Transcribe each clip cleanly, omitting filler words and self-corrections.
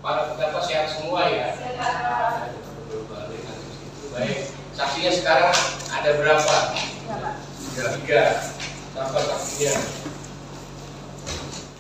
para terdakwa sehat semua ya? Baik, saksinya sekarang ada berapa? 3. Siapa saksinya?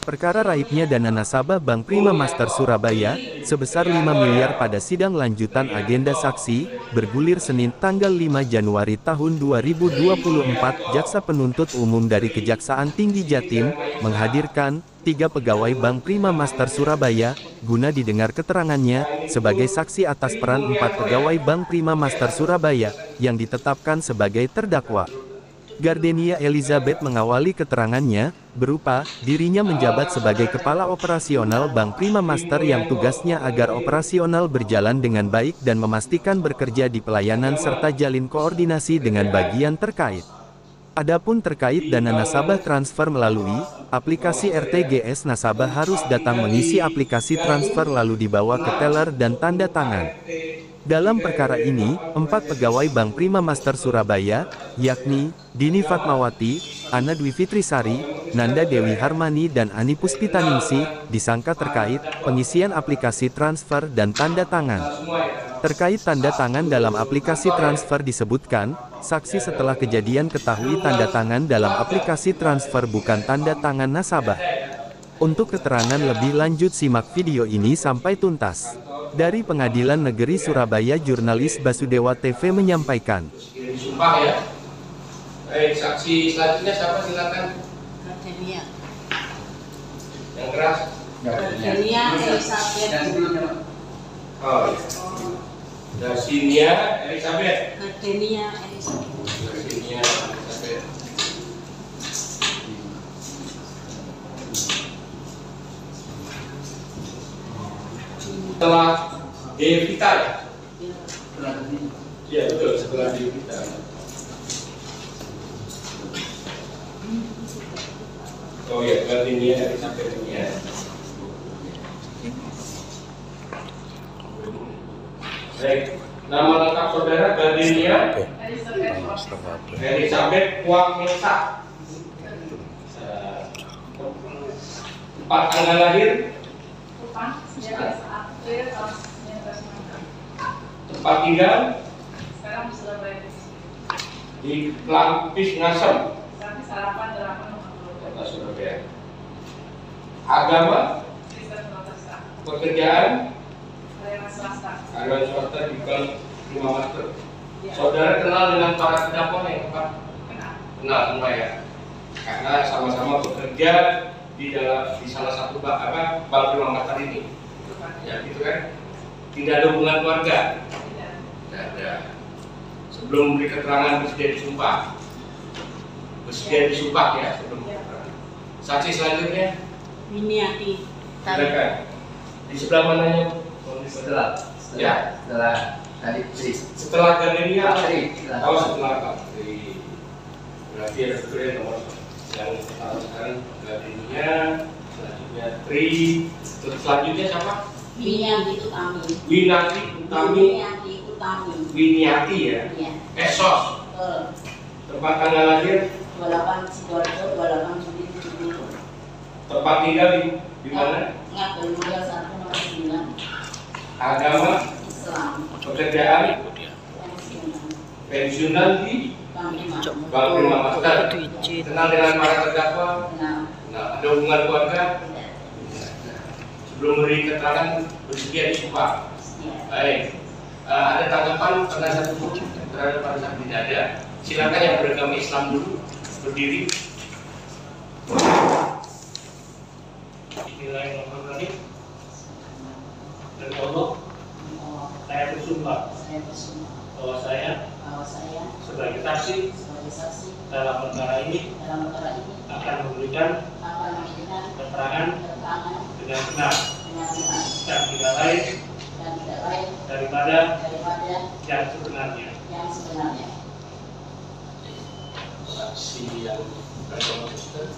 Perkara raibnya dana nasabah Bank Prima Master Surabaya, sebesar 5 miliar pada sidang lanjutan agenda saksi, bergulir Senin tanggal 5 Januari tahun 2024, Jaksa Penuntut Umum dari Kejaksaan Tinggi Jatim, menghadirkan 3 pegawai Bank Prima Master Surabaya, guna didengar keterangannya, sebagai saksi atas peran 4 pegawai Bank Prima Master Surabaya, yang ditetapkan sebagai terdakwa. Gardenia Elizabeth mengawali keterangannya, berupa, dirinya menjabat sebagai Kepala Operasional Bank Prima Master yang tugasnya agar operasional berjalan dengan baik dan memastikan bekerja di pelayanan serta jalin koordinasi dengan bagian terkait. Adapun terkait dana nasabah transfer melalui aplikasi RTGS, nasabah harus datang mengisi aplikasi transfer lalu dibawa ke teller dan tanda tangan. Dalam perkara ini, 4 pegawai Bank Prima Master Surabaya, yakni Dini Fatmawati, Ana Dwi Fitrisari, Nanda Dewi Harmani dan Ani Puspitaningsih, disangka terkait pengisian aplikasi transfer dan tanda tangan. Terkait tanda tangan dalam aplikasi transfer disebutkan, saksi setelah kejadian ketahui tanda tangan dalam aplikasi transfer bukan tanda tangan nasabah. Untuk keterangan lebih lanjut simak video ini sampai tuntas. Dari Pengadilan Negeri Surabaya, jurnalis Basudewa TV menyampaikan. Sumpah ya. Baik, saksi selanjutnya siapa, silakan. Gardenia. Yang keras. Gardenia Elizabeth. Oh, iya. Dasinia Elizabeth. Gardenia Elizabeth. Dasinia Elizabeth. Setelah Devita ya? Iya betul, setelah Devita. Oh iya, Gardenia Elizabeth ini ya. Baik, nama lengkap saudara Gardenia Elizabeth Wangesa. 4 tanggal lahir. Tempat tinggal sekarang di Surabaya di Klampis Ngasem, sampai sarapan 8 kota Surabaya. Agama, Kristen Protestan, pekerjaan, karyawan swasta. karyawan swasta di Bank Prima Master. Ya. Saudara kenal dengan para terdakwa yang Pak? Kenal. Semua ya, karena sama-sama bekerja di salah satu bank Prima Master ini. Ya gitu kan? Tidak ada hubungan keluarga. Tidak ada. Sebelum memberi keterangan bersedia disumpah. Bersedia disumpah ya sebelum keterangan. Saksi selanjutnya. Winiati. Silakan. Di sebelah mananya? Setelah tadi Tri. Setelah Gardenia. Oh, setelah Pak Tri. Berarti ada Tri nomor yang sekarang Gardenia. Selanjutnya Tri. Terus selanjutnya siapa? Winiati Utami. Winati Utami. Winiati Utami. Winiati ya. Iya. Esos. Betul. Tempat tanggal lahir. 28 Sidoarjo 28 Juli 70. Tempat tinggal di mana? Ngabel Mulia 1 nomor 9. Agama. Islam. Pekerjaan. Pensiunan di Bank Prima Master. Kenal dengan para terdakwa. Nah, ada hubungan keluarga. Sebelum beri keterangan bersedia disumpah. Baik. Ada tanggapan penasihat hukum terhadap para saksi? Tidak ada. Silakan yang beragama Islam dulu berdiri. Bismillahirrahmanirrahim. Dan Allah, saya bersumpah bahwa saya sebagai saksi dalam perkara ini akan memberikan keterangan dengan benar dan tidak lain daripada yang sebenarnya. Saksi yang beragama Kristen.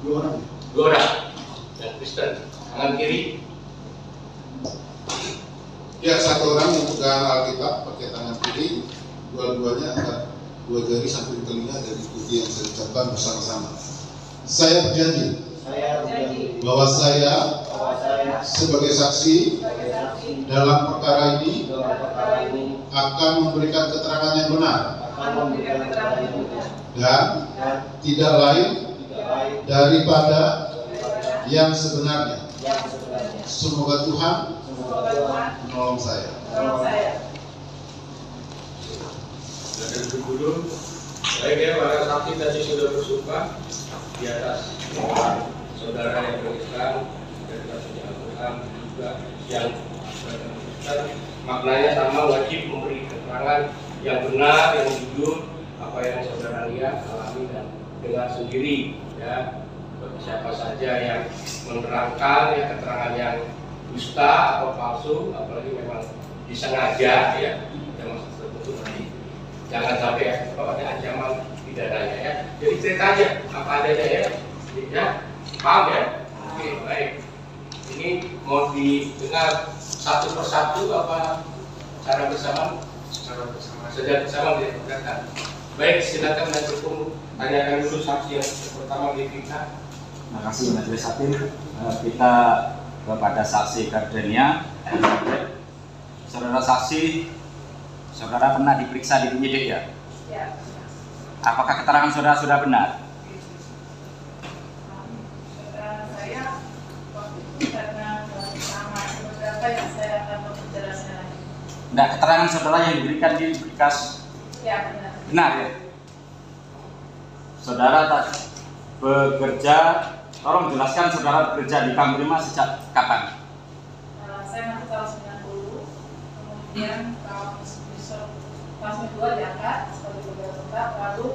Dua orang yang Kristen. Tangan kiri. Ya, 1 orang yang pegang Alkitab pakai tangan kiri, dua-duanya angkat 2 jari sampai telinga dari putih yang saya ucapkan bersama-sama. Saya berjanji bahwa saya sebagai saksi dalam perkara ini akan memberikan keterangan yang benar dan tidak lain daripada yang sebenarnya. Semoga Tuhan menolong saya. Dan dulu, baik ya, para saksi tadi sudah bersumpah di atas saudara yang berislam dan kasusnya Al-Quran juga yang berislam, maknanya sama, wajib memberi keterangan yang benar, yang jujur, apa yang saudara lihat, alami dan dengar sendiri ya. Siapa saja yang menerangkan ya keterangan yang dusta atau palsu, apalagi memang disengaja ya, yang maksud tertentu nanti jangan sampai ada ancaman pidananya ya. Jadi cerita aja apa adanya ya, paham ya? Oke, baik. Ini mau didengar satu persatu apa cara bersama? Secara bersama diperkatakan. Baik, silakan Majelis Hukum tanyakan dulu saksi yang pertama di kita. Terima kasih Majelis Hakim. Kita kepada saksi Gardenia, saudara saksi, saudara pernah diperiksa di penyidik ya? Ya. Apakah keterangan saudara sudah benar? Saya waktu itu karena sama beberapa yang saya akan menjelaskan lagi. Tidak, keterangan saudara yang diberikan di berkas Ya, benar. benar ya? Saudara bekerja, tolong jelaskan saudara bekerja di Kamp 5 sejak kapan? Saya masuk tahun 90, kemudian tahun tahun kedua diangkat sebagai pegawai tetap, lalu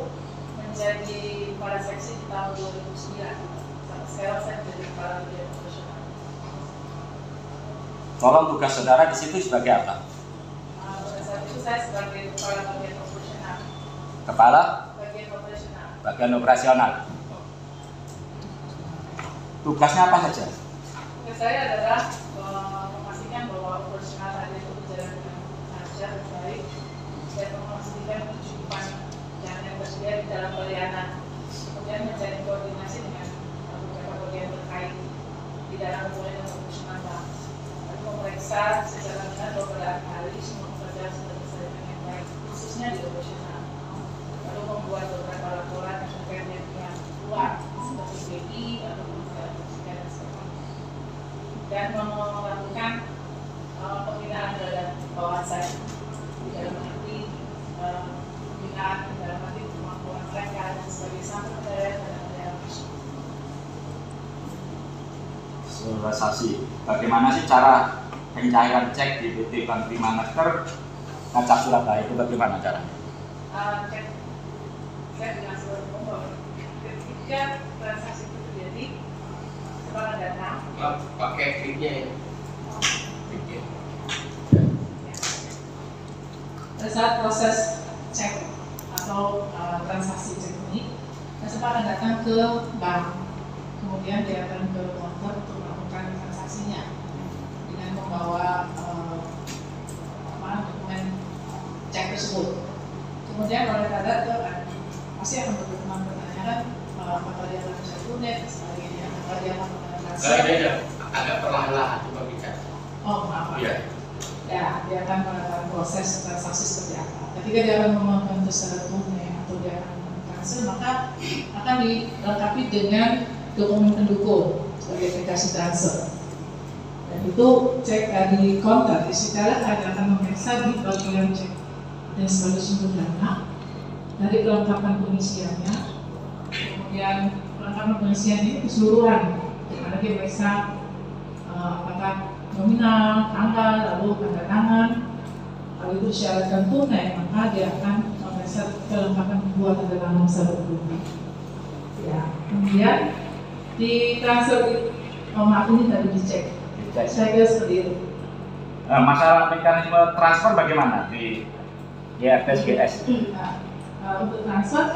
menjadi kepala seksi di tahun 2009. Sampai sekarang saya menjadi kepala bagian profesional. Tolong tugas saudara di situ sebagai apa? Pada saat itu saya sebagai kepala bagian operasional. Kepala Bagian operasional. bagian operasional. Tugasnya apa saja? Tugas saya adalah memastikan bahwa operasional tadi itu berjalan dengan lancar dan baik, dan memastikan kecukupan yang tersedia di dalam pelayanan. Kemudian menjalin koordinasi dengan beberapa bagian terkait di dalam pelayanan operasional Bank. Lalu memeriksa secara benar beberapa kali semua pekerjaan sudah berjalan dengan baik, khususnya di operasional. Lalu membuat beberapa laporan yang terkait dengan luar seperti BI atau dan melakukan pembinaan terhadap bawahan saya di dalam arti pembinaan dalam arti kemampuan mereka dan sebagai satu pendaya dalam daerah tersebut. Saudara saksi, bagaimana sih cara pencairan cek di PT Bank Prima Master Ngacak Surabaya itu bagaimana caranya? Cek saya dengan seluruh bahwa ketika transaksi itu terjadi, setelah datang Pakai kliknya ya. Kliknya. pada saat proses cek atau transaksi cek ini, nasabah akan datang ke bank, kemudian dia akan ke counter untuk melakukan transaksinya dengan membawa dokumen cek tersebut. Kemudian oleh kadar pasti akan berkembang pertanyaan apakah dia akan bisa tunai, sebagainya, apakah dia akan menggunakan transfer. Agak perlahan-lahan coba bicara. Oh maaf. Iya. Ya, dia akan melakukan proses transaksi seperti apa. Ketika dia akan membantu secara tunai atau dia akan transfer, maka akan dilengkapi dengan dokumen pendukung sebagai aplikasi transfer. Dan itu cek di counter, secara akan memeriksa di bagian cek dan sebagai sumber dana dari kelengkapan pengisiannya, kemudian kelengkapan pengisian ini keseluruhan, dimana dia periksa apakah nominal, tanggal, lalu tanda tangan. Kalau itu disyaratkan tunai, maka dia akan memeriksa kelengkapan kedua tanda tangan saldo tunai. Ya, kemudian di transfer maaf ini tadi dicek. Saya kira seperti itu. Masalah mekanisme transfer bagaimana di YFSGS? Untuk transfer,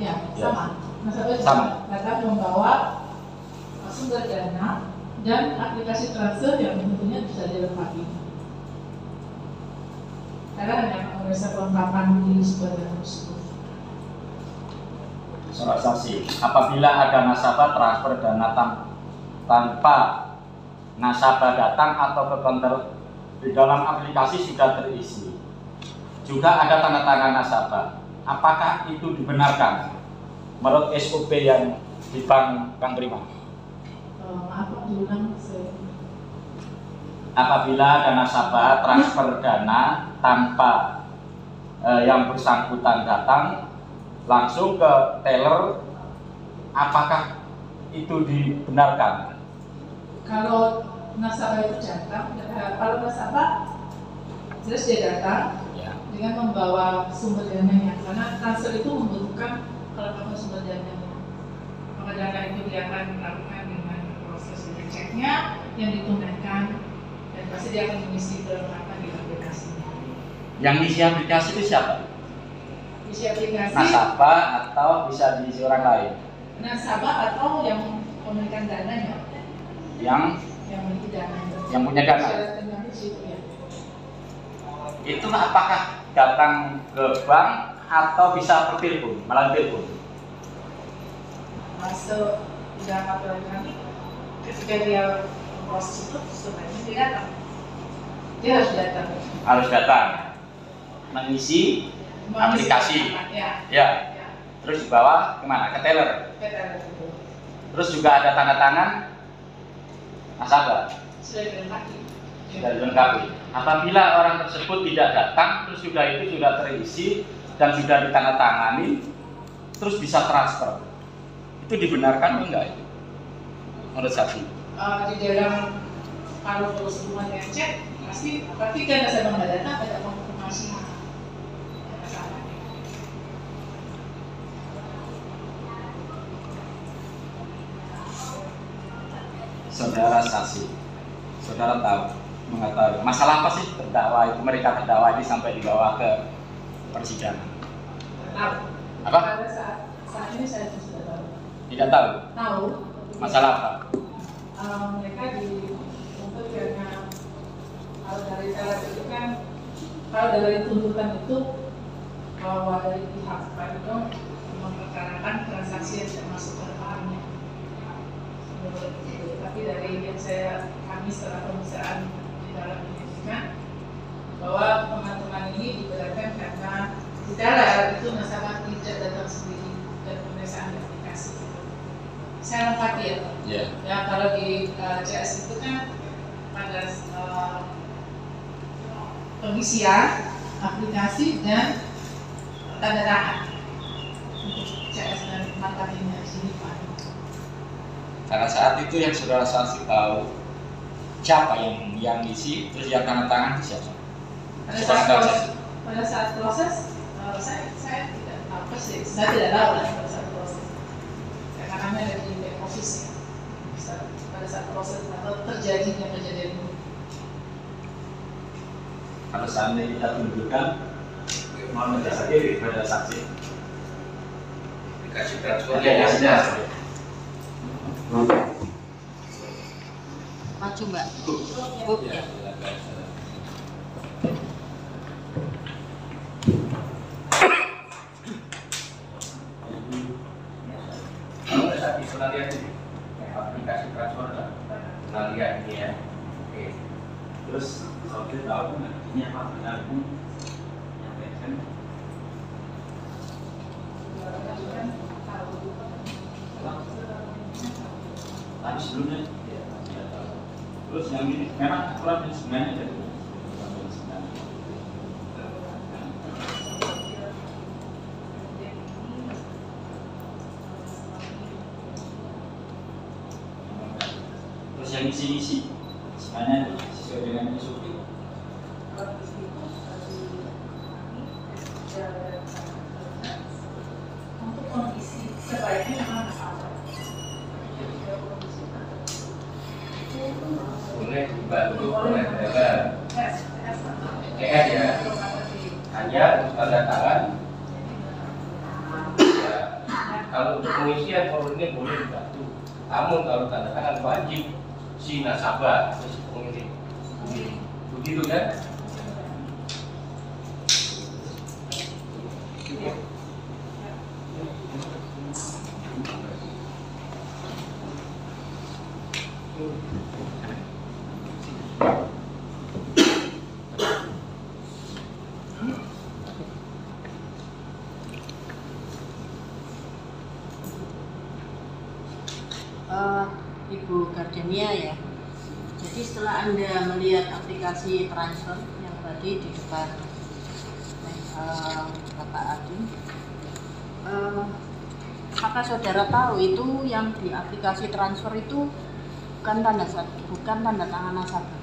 ya sama. Nasabah Sama. datang membawa sumber dana dan aplikasi transfer yang tentunya bisa dilengkapi. Karena hanya memeriksa kelengkapan di sumber dana tersebut. Surat saksi. Apabila ada nasabah transfer dana tanpa nasabah datang atau ke konter di dalam aplikasi sudah terisi. Juga ada tanda tangan nasabah. Apakah itu dibenarkan menurut SOP yang di Bank Prima? Maaf Pak, diulang. Apabila ada nasabah transfer dana tanpa yang bersangkutan datang langsung ke teller, apakah itu dibenarkan? Kalau nasabah itu datang, kalau nasabah jelas dia datang Ya. dengan membawa sumber dananya, karena transfer itu membutuhkan kelengkapan sumber dananya. Maka dana itu dia akan melakukan dengan proses ceknya yang ditunaikan, dan pasti dia akan mengisi kelengkapan di aplikasinya. Yang diisi aplikasi itu siapa? Isi aplikasi Nasabah atau bisa diisi orang lain? nasabah atau yang pemilikan dananya, Yang memiliki dananya. Yang punya dana. Syaratnya di situ ya. itulah apakah datang ke bank atau bisa per telepon, melalui telepon? Masuk dalam aplikasi, ketika dia proses itu sebenarnya dia datang. Dia harus datang. Harus datang, mengisi aplikasi. Ya. Ya. Terus dibawa kemana? Ke teller. Kita itu Terus juga ada tanda tangan nasabah. sudah dilengkapi. Sudah dilengkapi. Apabila orang tersebut tidak datang, terus sudah itu sudah terisi dan sudah ditandatangani, terus bisa transfer. Itu dibenarkan atau enggak itu? Menurut saksi. Di dalam kalau sebelum ngecek pasti ketika nasabah nggak datang ada konfirmasi masalah. Saudara saksi, saudara tahu, mengetahui masalah apa sih terdakwa itu, mereka terdakwa ini sampai dibawa ke persidangan? Tahu. Apa? Pada saat ini saya sudah tahu. Tidak tahu. Tahu. Masalah apa? Mereka dituntut karena kalau dari cara itu kan, kalau dari tuntutan itu bahwa dari pihak Pak itu memperkarakan transaksi yang termasuk terpahamnya. Tapi dari yang kami setelah pemeriksaan di dalam penyidikan bahwa teman-teman ini diberatkan karena di dalam itu nasabah tidak datang sendiri dan pemeriksaan aplikasi. Saya lengkapi ya Pak. Ya. Ya kalau di CS itu kan pada pengisian aplikasi dan tanda tangan untuk CS dan matanya di sini Pak. Karena saat itu yang saudara saksi tahu siapa yang isi, terus yang tanda tangan itu siapa? Pada saat proses saya tidak tahu persis, saya tidak tahu lah pada saat proses. Karena kami ada di back office ya. Pada saat proses atau terjadinya kejadian ini. Kalau seandainya kita tunjukkan, mau menjadi diri pada saksi. Dikasih transfer. Ya. Maju Mbak. Ya, silakan. Kalau saat itu pernah lihat ini aplikasi transfer pernah lihat ini ya. Oke. Terus saudara tahu nggak ini apa benar pun menyampaikan? Tadi sebelumnya tidak tahu. Terus yang ini memang aturan yang sebenarnya dari terus yang isi sebenarnya sesuai dengan SOP. Untuk kondisi sebaiknya mana saja. Boleh dibantu oleh daerah. ES ya. Hanya untuk tanda tangan. Ya. Kalau untuk pengisian formulir boleh dibantu. Namun kalau tanda tangan wajib si nasabah si pengisi. Begitu kan? Ibu Gardenia ya. Jadi setelah Anda melihat aplikasi transfer yang tadi di depan Bapak Adin, maka saudara tahu itu yang di aplikasi transfer itu bukan tanda tangan nasabah.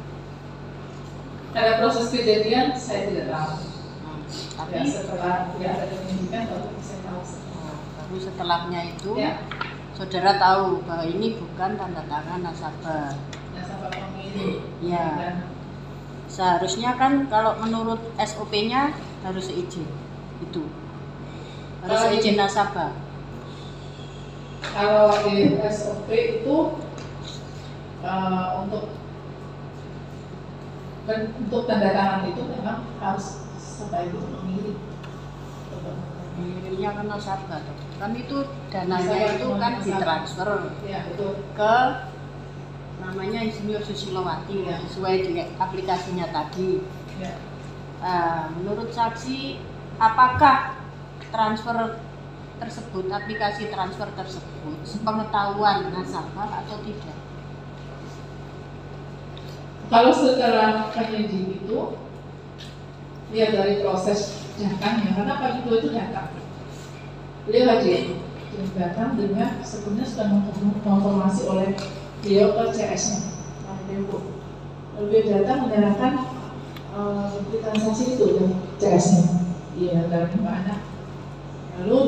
Pada proses kejadian saya tidak tahu. Tapi Ya, setelah ya ada penyidikan baru saya tahu. baru setelahnya itu Ya, saudara tahu bahwa ini bukan tanda tangan nasabah. nasabah pemilik. Ya. Dan Seharusnya kan kalau menurut SOP-nya harus seizin itu, harus seizin nasabah. kalau di SOP itu untuk tanda tangan itu memang harus sebaik itu pemilik. Pemiliknya kan nasabah, kan itu dananya Nasabah itu cuma kan nasabah. ditransfer Ya, betul. ke namanya Insinyur Susilowati Ya. sesuai di aplikasinya tadi. Ya. Menurut saksi, apakah transfer tersebut, aplikasi transfer tersebut sepengetahuan nasabah atau tidak? Kalau setelah penyidik itu lihat dari proses datangnya, karena Pak Ibu itu datang, beliau hadir, datang dengan sebelumnya sudah mengonfirmasi oleh beliau ke CS-nya, Pak Ibu. Lalu beliau datang menyerahkan bukti transaksi itu ke CS-nya, iya dari Mbak Ana. Lalu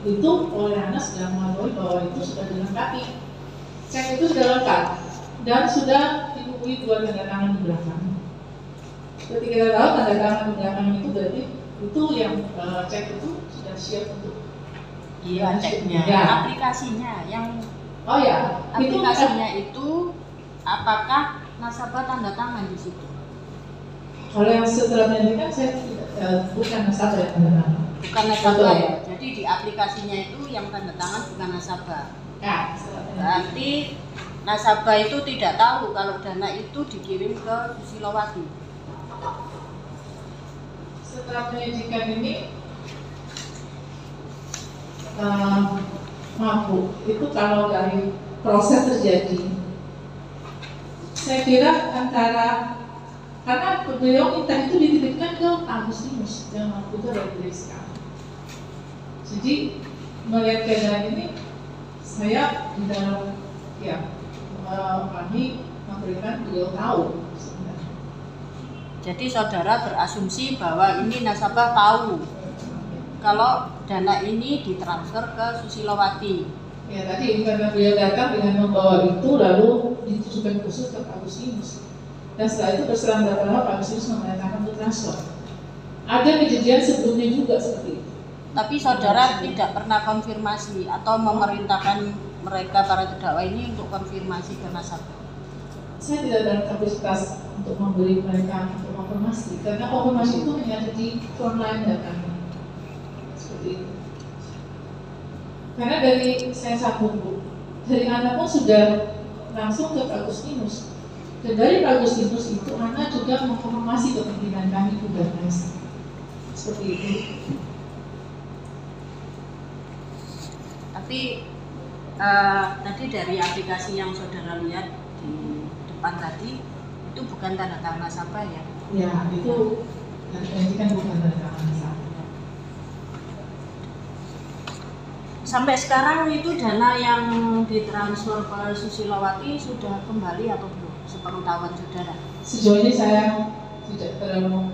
itu oleh Ana sudah mengetahui bahwa itu sudah dilengkapi, cek itu sudah lengkap dan sudah dibukuhi 2 tanda tangan di belakang. Seperti kita tahu tanda tangan di belakang itu berarti itu yang cek itu sudah siap untuk Iya, ceknya. Ya. Aplikasinya yang Oh ya, aplikasinya itu apakah nasabah tanda tangan di situ? kalau yang setelah penyidikan saya tidak, bukan nasabah yang tanda tangan. Bukan nasabah Betul. ya. Jadi di aplikasinya itu yang tanda tangan bukan nasabah. Ya, setelah penyidikan. Berarti nasabah itu tidak tahu kalau dana itu dikirim ke Susilowati. Setelah penyidikan ini mampu itu kalau dari proses terjadi, saya kira antara karena beliau minta itu dititipkan ke Agustinus yang waktu itu ada di sekarang. Jadi melihat keadaan ini, saya di dalam ya kami memberikan beliau tahu sebenarnya. Jadi saudara berasumsi bahwa ini nasabah tahu kalau dana ini ditransfer ke Susilowati. Ya tadi karena beliau datang dengan membawa itu lalu ditujukan khusus ke Pak Agustinus. Dan setelah itu terserang berapa Pak Agustinus menyatakan untuk transfer. Ada kejadian sebelumnya juga seperti itu. Tapi saudara tidak pernah konfirmasi atau memerintahkan mereka para terdakwa ini untuk konfirmasi ke nasabah. Saya tidak dalam kapasitas untuk memberi mereka untuk konfirmasi karena konfirmasi itu hanya ada di frontline datanya. Seperti itu. Karena dari saya satu dari anak pun sudah langsung ke Pak Agustinus. Dan dari Pak Agustinus itu anak juga mengkonfirmasi ke pimpinan kami juga seperti itu. Tapi tadi dari aplikasi yang saudara lihat di depan tadi itu bukan tanda tangan nasabah ya? Ya itu kan bukan tanda tangan nasabah. Sampai sekarang itu dana yang ditransfer ke Susilowati sudah kembali atau belum? Sepengetahuan saudara? Sejauh ini saya tidak terlalu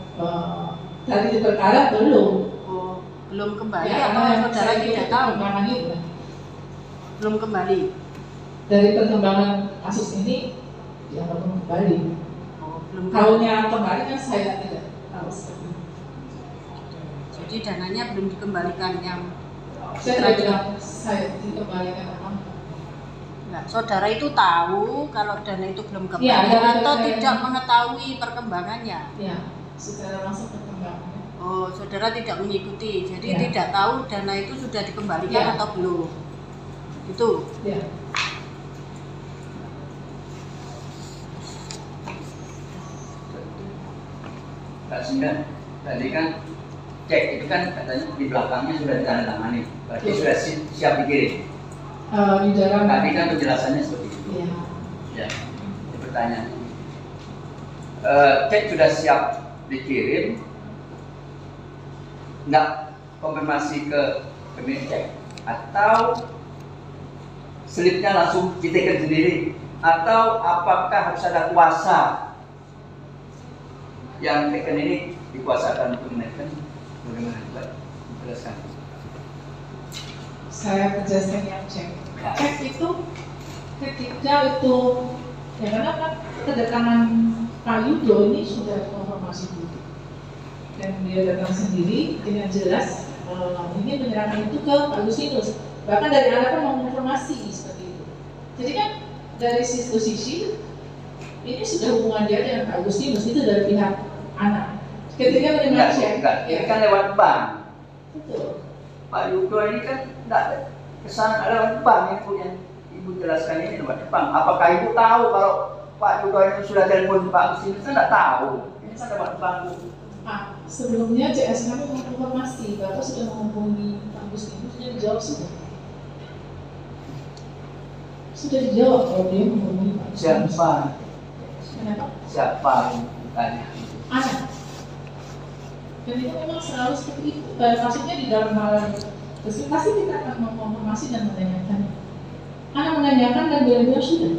dari perkara belum. Oh, belum kembali Ya, atau karena saudara saya tidak tahu? perkembangan itu. Belum kembali. Dari perkembangan kasus ini ya belum kembali. Oh, belum kembali. Tahunnya kembali kan saya tidak tahu seperti itu. Jadi dananya belum dikembalikan yang Saya tidak bilang saya dikembalikan apa. Nah, saudara itu tahu kalau dana itu belum kembali Ya, atau saya- tidak mengetahui perkembangannya? Ya, secara langsung perkembangannya. Oh, saudara tidak mengikuti, jadi Ya. tidak tahu dana itu sudah dikembalikan Ya. atau belum. Itu. Ya. Pak Sindan, tadi kan cek itu kan katanya di belakangnya sudah ditandatangani, berarti sudah siap dikirim. di dalam. Tapi kan penjelasannya seperti itu. Ya. Ya, ini pertanyaan. Cek sudah siap dikirim, nggak konfirmasi ke Kemencek, atau slipnya langsung diteken sendiri, atau apakah harus ada kuasa yang teken ini dikuasakan untuk menaikkan? Bagaimana? Pak, jelaskan. Saya jelaskan yang cek. Cek itu ketika itu ya karena kan kedatangan Pak Yudo ini sudah konfirmasi dulu dan dia datang sendiri dengan jelas ini menyerahkan itu ke Pak Agustinus, bahkan dari Anda kan mengonfirmasi seperti itu. Jadi kan dari sisi ini sudah hubungan dia dengan Pak Agustinus, itu dari pihak anak. Ketika menerima cek, ini kan lewat bank. betul. Pak Yudo ini kan nggak kesan lewat bank yang punya. Ibu jelaskan ini lewat bank. Apakah ibu tahu kalau Pak Yudo ini sudah telepon Pak Agustinus? Saya nggak tahu. Ini saya lewat bank. Sebelumnya CS kami mengonfirmasi Bapak sudah menghubungi Pak Agustinus, sudah dijawab sudah dijawab kalau dia menghubungi Pak Agustinus. Siapa? Kenapa? Siapa yang bertanya? Anak. Dan itu memang selalu seperti itu. Maksudnya di dalam hal tersebut pasti kita akan mengonfirmasi dan menanyakan. Anak menanyakan dan beliau sudah.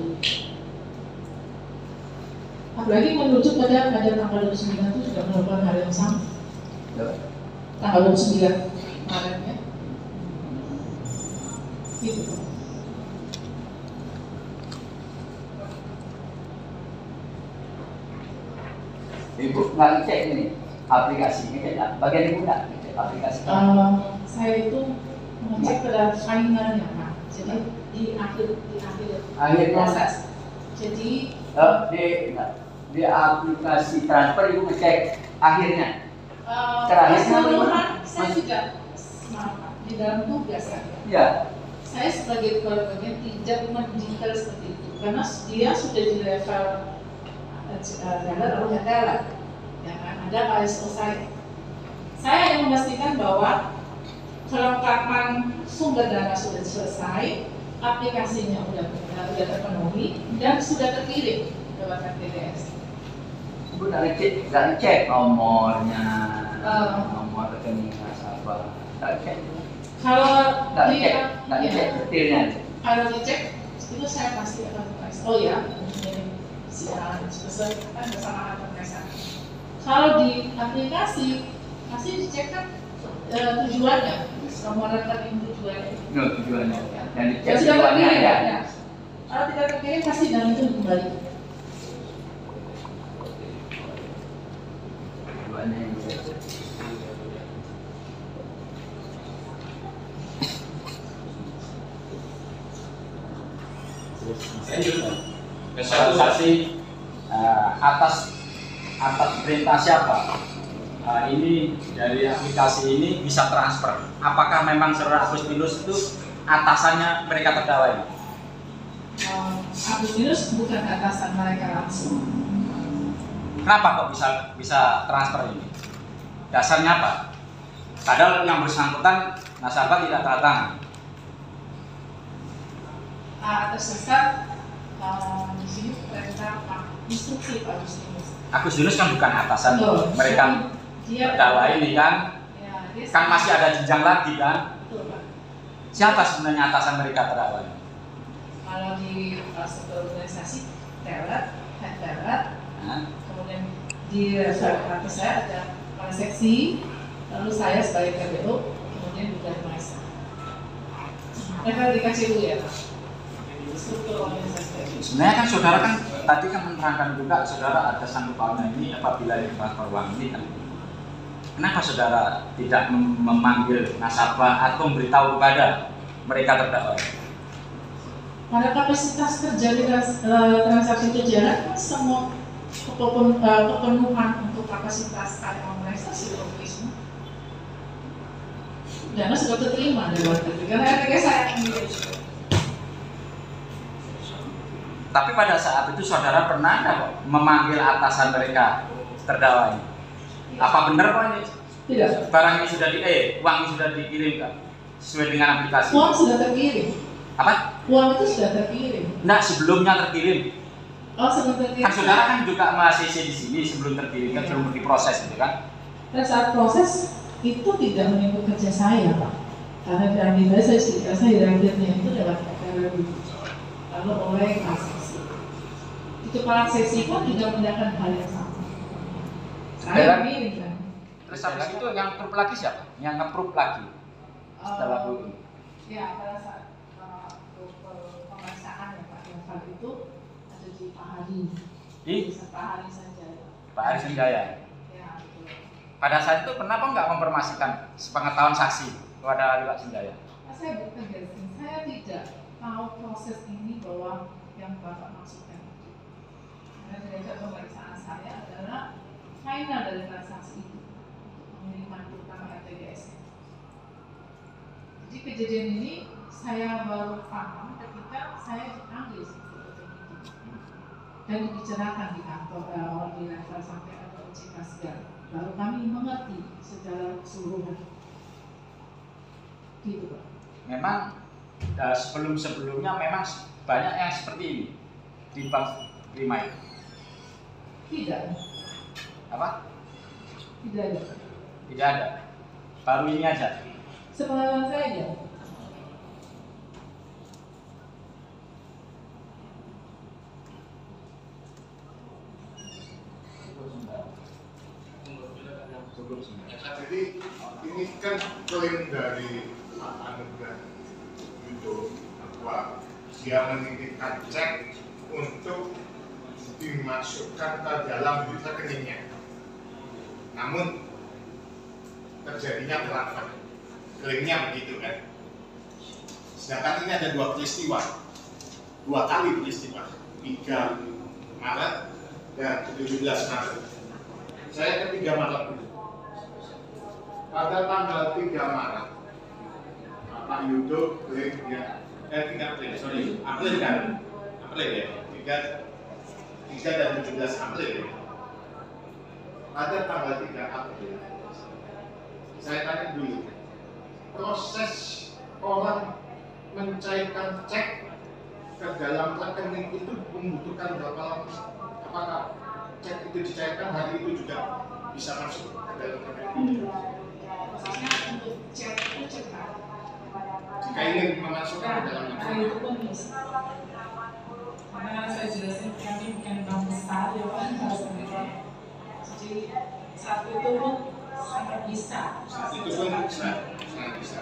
Apalagi menuju pada tanggal 29 itu juga melakukan hal yang sama. Tanggal 29 Maret ya. Gitu. Ibu nggak cek ini aplikasinya, bagian ibu nggak cek aplikasi? Saya itu mengecek pada finalnya Pak. Jadi di akhir proses. Jadi di aplikasi transfer ibu ngecek akhirnya. keseluruhan saya juga maaf, di dalam tugas kan. Ya. Saya sebagai kepala bagian tidak mendetail seperti itu karena dia sudah di level teller atau teller, ya kan? Ada ISO saya. Saya yang memastikan bahwa kelengkapan sumber dana sudah selesai, aplikasinya sudah terpenuhi dan sudah terkirim lewat RTGS. Ibu nggak cek nomornya, nomor rekening nasabah, nggak cek. Kalau nggak cek detailnya. Kalau dicek itu saya pasti akan price. Oh ya, si A sebesar kan bersamaan dengan. Kalau di aplikasi pasti dicek kan tujuannya, nomor rekening tujuannya. No, tujuannya. Yang dicek Sudah tujuannya terkirim, ya. ya. Kalau tidak terkirim pasti dan itu kembali. Tujuannya yang dicek. Saksi atas perintah siapa? Ini dari aplikasi ini bisa transfer. Apakah memang saudara Agustinus itu atasannya mereka terdakwa ini? Agustinus bukan atasan mereka langsung. Kenapa kok bisa transfer ini? Dasarnya apa? Padahal yang bersangkutan nasabah tidak tanda tangan. Atas dasar di sini perintah instruksi Pak Agustinus. Agustinus kan bukan atasan mereka terdakwa ini kan? Ya, Kan masih ada jenjang lagi kan? Betul Pak. Siapa sebenarnya atasan mereka terdakwa ini? Kalau di satu organisasi teller, head teller, kemudian di atas saya ada kepala seksi, lalu saya sebagai KBO, kemudian juga Maesa. Mereka dikasih dulu ya Pak. Struktur organisasi. Sebenarnya kan saudara kan tadi kan menerangkan juga saudara ada sanggup pautnya ini apabila transfer uang ini kan. Kenapa saudara tidak memanggil nasabah atau memberitahu kepada mereka terdakwa? Pada kapasitas terjadi transaksi berjalan, semua kepenuhan untuk kapasitas karyawan mereka sudah semua. Dana sudah terterima dari luar negeri. Karena RTG saya yang menjadi. Tapi pada saat itu saudara pernah nggak kok memanggil atasan mereka terdakwa ini? Apa benar kok ini? Tidak. Barang ini sudah uang ini sudah dikirim kan? Sesuai dengan aplikasi. Uang sudah terkirim. Apa? Uang itu sudah terkirim. Enggak, sebelumnya terkirim. Oh, sebelum terkirim. Kan saudara kan juga mahasiswa di sini sebelum terkirim, kan sebelum diproses gitu kan? Pada saat proses itu tidak menyebut kerja saya, Pak. Karena di agenda saya akhirnya itu lewat PKRB. Lalu oleh transaksi. Di kepala seksi pun juga menggunakan hal yang sama. Saya miring kan. Terus habis itu yang approve lagi siapa? Yang approve lagi setelah itu? Ya, pada saat pemeriksaan ya Pak, yang saat itu ada di Pak Hari. Di Pak Hari saja. Pak Hari Senjaya. Ya, betul. Pada saat itu kenapa nggak mempermasukkan sepengetahuan saksi kepada Pak Senjaya? Saya bukan gasing, saya tidak tahu proses ini bahwa yang Bapak maksudkan itu. Karena derajat pemeriksaan saya adalah final dari transaksi itu, pengiriman terutama RTGS. Jadi kejadian ini saya baru paham ketika saya dipanggil seperti itu dan dibicarakan di kantor di level sampai ada OJK segala. Baru kami mengerti secara keseluruhan. Gitu Pak. Memang sebelum-sebelumnya memang banyak yang seperti ini di Bank Prima itu. Tidak. Apa? Tidak ada. Tidak ada. Baru ini aja. Sepengetahuan saya ya. Jadi ini kan klaim dari Pak Anugrah Yudo bahwa dia menitipkan cek untuk dimasukkan ke dalam rekeningnya. Namun terjadinya transfer, klaimnya begitu kan. Sedangkan ini ada dua kali peristiwa, 3 Maret dan 17 Maret. Saya ke 3 Maret dulu. Pada tanggal 3 Maret, Pak Yudo klaim dia, April kan? April ya, 3 dan 17 April ya. Pada tanggal 3 April, saya tanya dulu, proses orang mencairkan cek ke dalam rekening itu membutuhkan berapa lama? Apakah cek itu dicairkan hari itu juga bisa masuk ke dalam rekening? Prosesnya untuk cek itu cepat. Jika ingin memasukkan ke dalam rekening, itu pun bisa. Karena saya jelasin kami bukan bank besar ya Pak. Jadi saat itu pun sangat bisa. saat itu pun sangat bisa.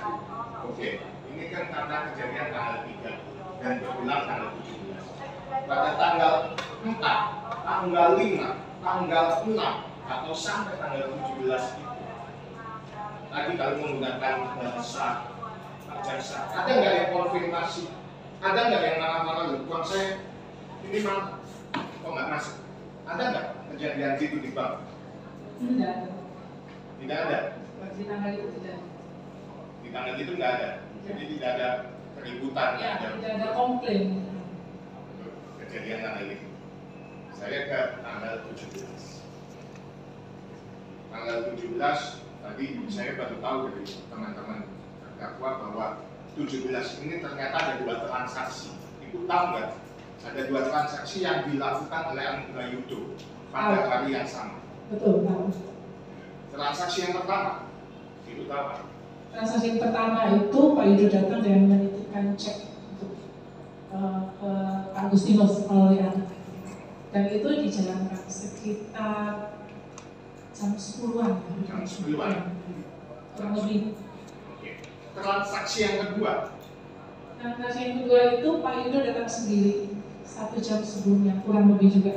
Oke, ini kan karena kejadian tanggal 3 dan berulang tanggal 17. Pada tanggal 4, tanggal 5, tanggal 6 atau sampai tanggal 17 itu, tadi kalau menggunakan bahasa Pak Jaksa, ada nggak yang konfirmasi? Ada nggak yang marah-marah uang saya ini mana? Kok nggak masuk? Ada nggak kejadian itu di bank? Tidak ada. Tidak ada. Di tanggal itu tidak. Di tanggal itu nggak ada. Jadi tidak ada keributan. Ya, tidak ada komplain. Kejadian tanggal itu. Saya ke tanggal 17. Tanggal 17 tadi saya baru tahu dari teman-teman terdakwa bahwa 17 ini ternyata ada 2 transaksi. Ibu tahu nggak? Ada 2 transaksi yang dilakukan oleh Anugrah Yudo pada hari yang sama. Betul, tahu. Transaksi yang pertama, Ibu tahu nggak? Transaksi yang pertama itu Pak Yudo datang dan menitipkan cek untuk ke Agustinus melalui anak. Dan itu dijalankan sekitar jam 10-an. Jam 10-an. Kurang lebih. Oke. Transaksi yang kedua. Transaksi yang kedua itu Pak Yudo datang sendiri 1 jam sebelumnya, kurang lebih juga.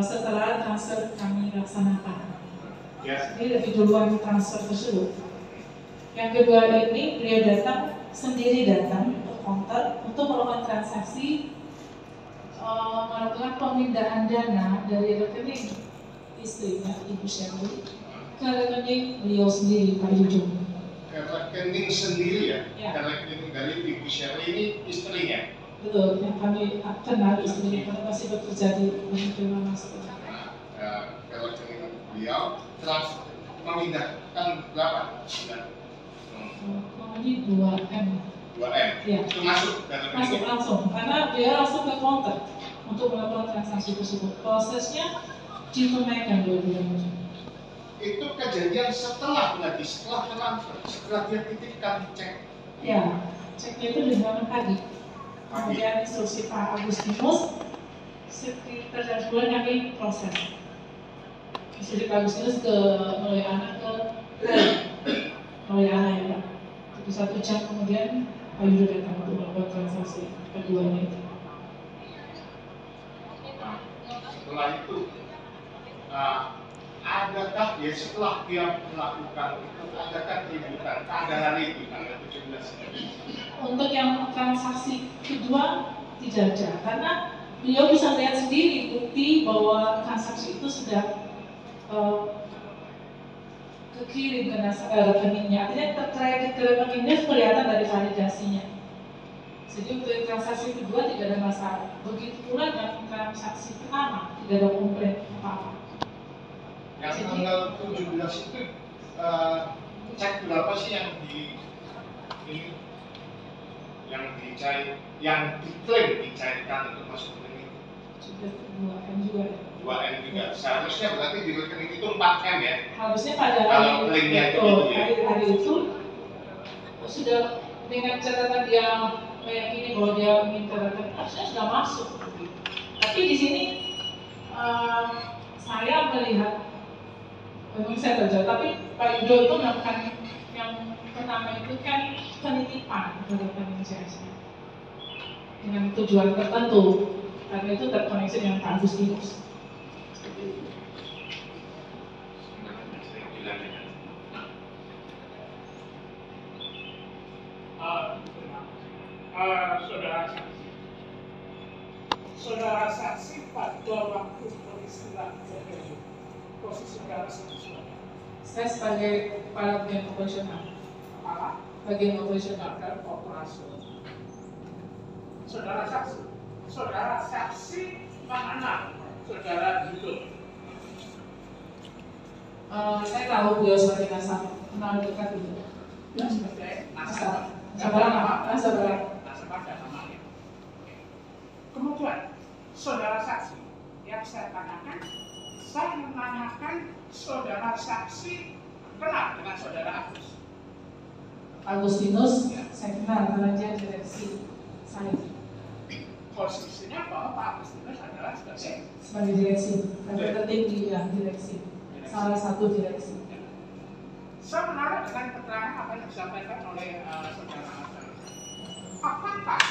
Setelah transfer kami laksanakan. Ya. Ini lebih duluan transfer tersebut. Yang kedua ini beliau datang sendiri datang ke counter untuk melakukan transaksi melakukan pemindahan dana dari rekening istrinya Ibu Shirley ke rekening beliau sendiri Pak Yudo. Ke rekening sendiri ya? Ya. Ke rekening dari Ibu Shirley ini istrinya. Betul, yang kami kenal istrinya karena masih bekerja di Prima Master. Ke rekening beliau memindahkan berapa? Ini 2M. 2M. Iya. Itu masuk dalam Masuk ini. langsung, karena dia langsung ke counter untuk melakukan transaksi tersebut. Prosesnya ditunaikan 2 bulan. Itu kejadian setelah transfer, setelah dia titipkan cek. Ya, ceknya itu dilakukan pagi. Kemudian instruksi Pak Agustinus, sekitar jam 10 kami proses. Instruksi Pak Agustinus ke melalui anak ke melalui anak ya Pak. Jadi 1 jam kemudian Pak Yudo datang untuk melakukan transaksi keduanya itu. Setelah itu, adakah ya setelah dia melakukan itu, adakah keributan pada hari itu tanggal 17 ini? Untuk yang transaksi kedua tidak ada, karena beliau bisa lihat sendiri bukti bahwa transaksi itu sudah kekirim ke rekeningnya. Artinya terkait ke rekeningnya kelihatan dari validasinya. Jadi untuk transaksi kedua tidak ada masalah. Begitu pula dengan transaksi pertama tidak ada komplain apa-apa. Yang tanggal 17 itu cek berapa sih yang ini yang dicair, yang diklaim dicairkan untuk masuk rekening itu? Sudah 2M juga. 2M juga. Seharusnya berarti di rekening itu 4M ya? Harusnya pada Kalau klaimnya itu ya. hari itu sudah dengan catatan dia meyakini bahwa dia minta rekening harusnya sudah masuk. Tapi di sini saya melihat, memang saya terjauh, tapi Pak Yudo itu melakukan yang pertama itu kan penitipan ke rekening CSI dengan tujuan tertentu, karena itu terkoneksi dengan Pak Agustinus. Saudara saksi pada waktu peristiwa kejadian posisi saudara saksi. Saya sebagai kepala bagian operasional. Kepala bagian operasional. dan operasional. Saudara saksi mengenal saudara Yudo. Saya tahu beliau sebagai nasabah, kenal dekat itu. Dan sebagai nasabah. Nasabah dan namanya. Kemudian saudara saksi yang saya tanyakan, saya menanyakan saudara saksi kenal dengan saudara Agus. Agustinus, saya kenal karena dia direksi saya. Posisinya bahwa Pak Agustinus adalah sebagai direksi, karena tertinggi ya direksi, salah satu direksi. Saya menarik dengan keterangan apa yang disampaikan oleh saudara Agus. Apakah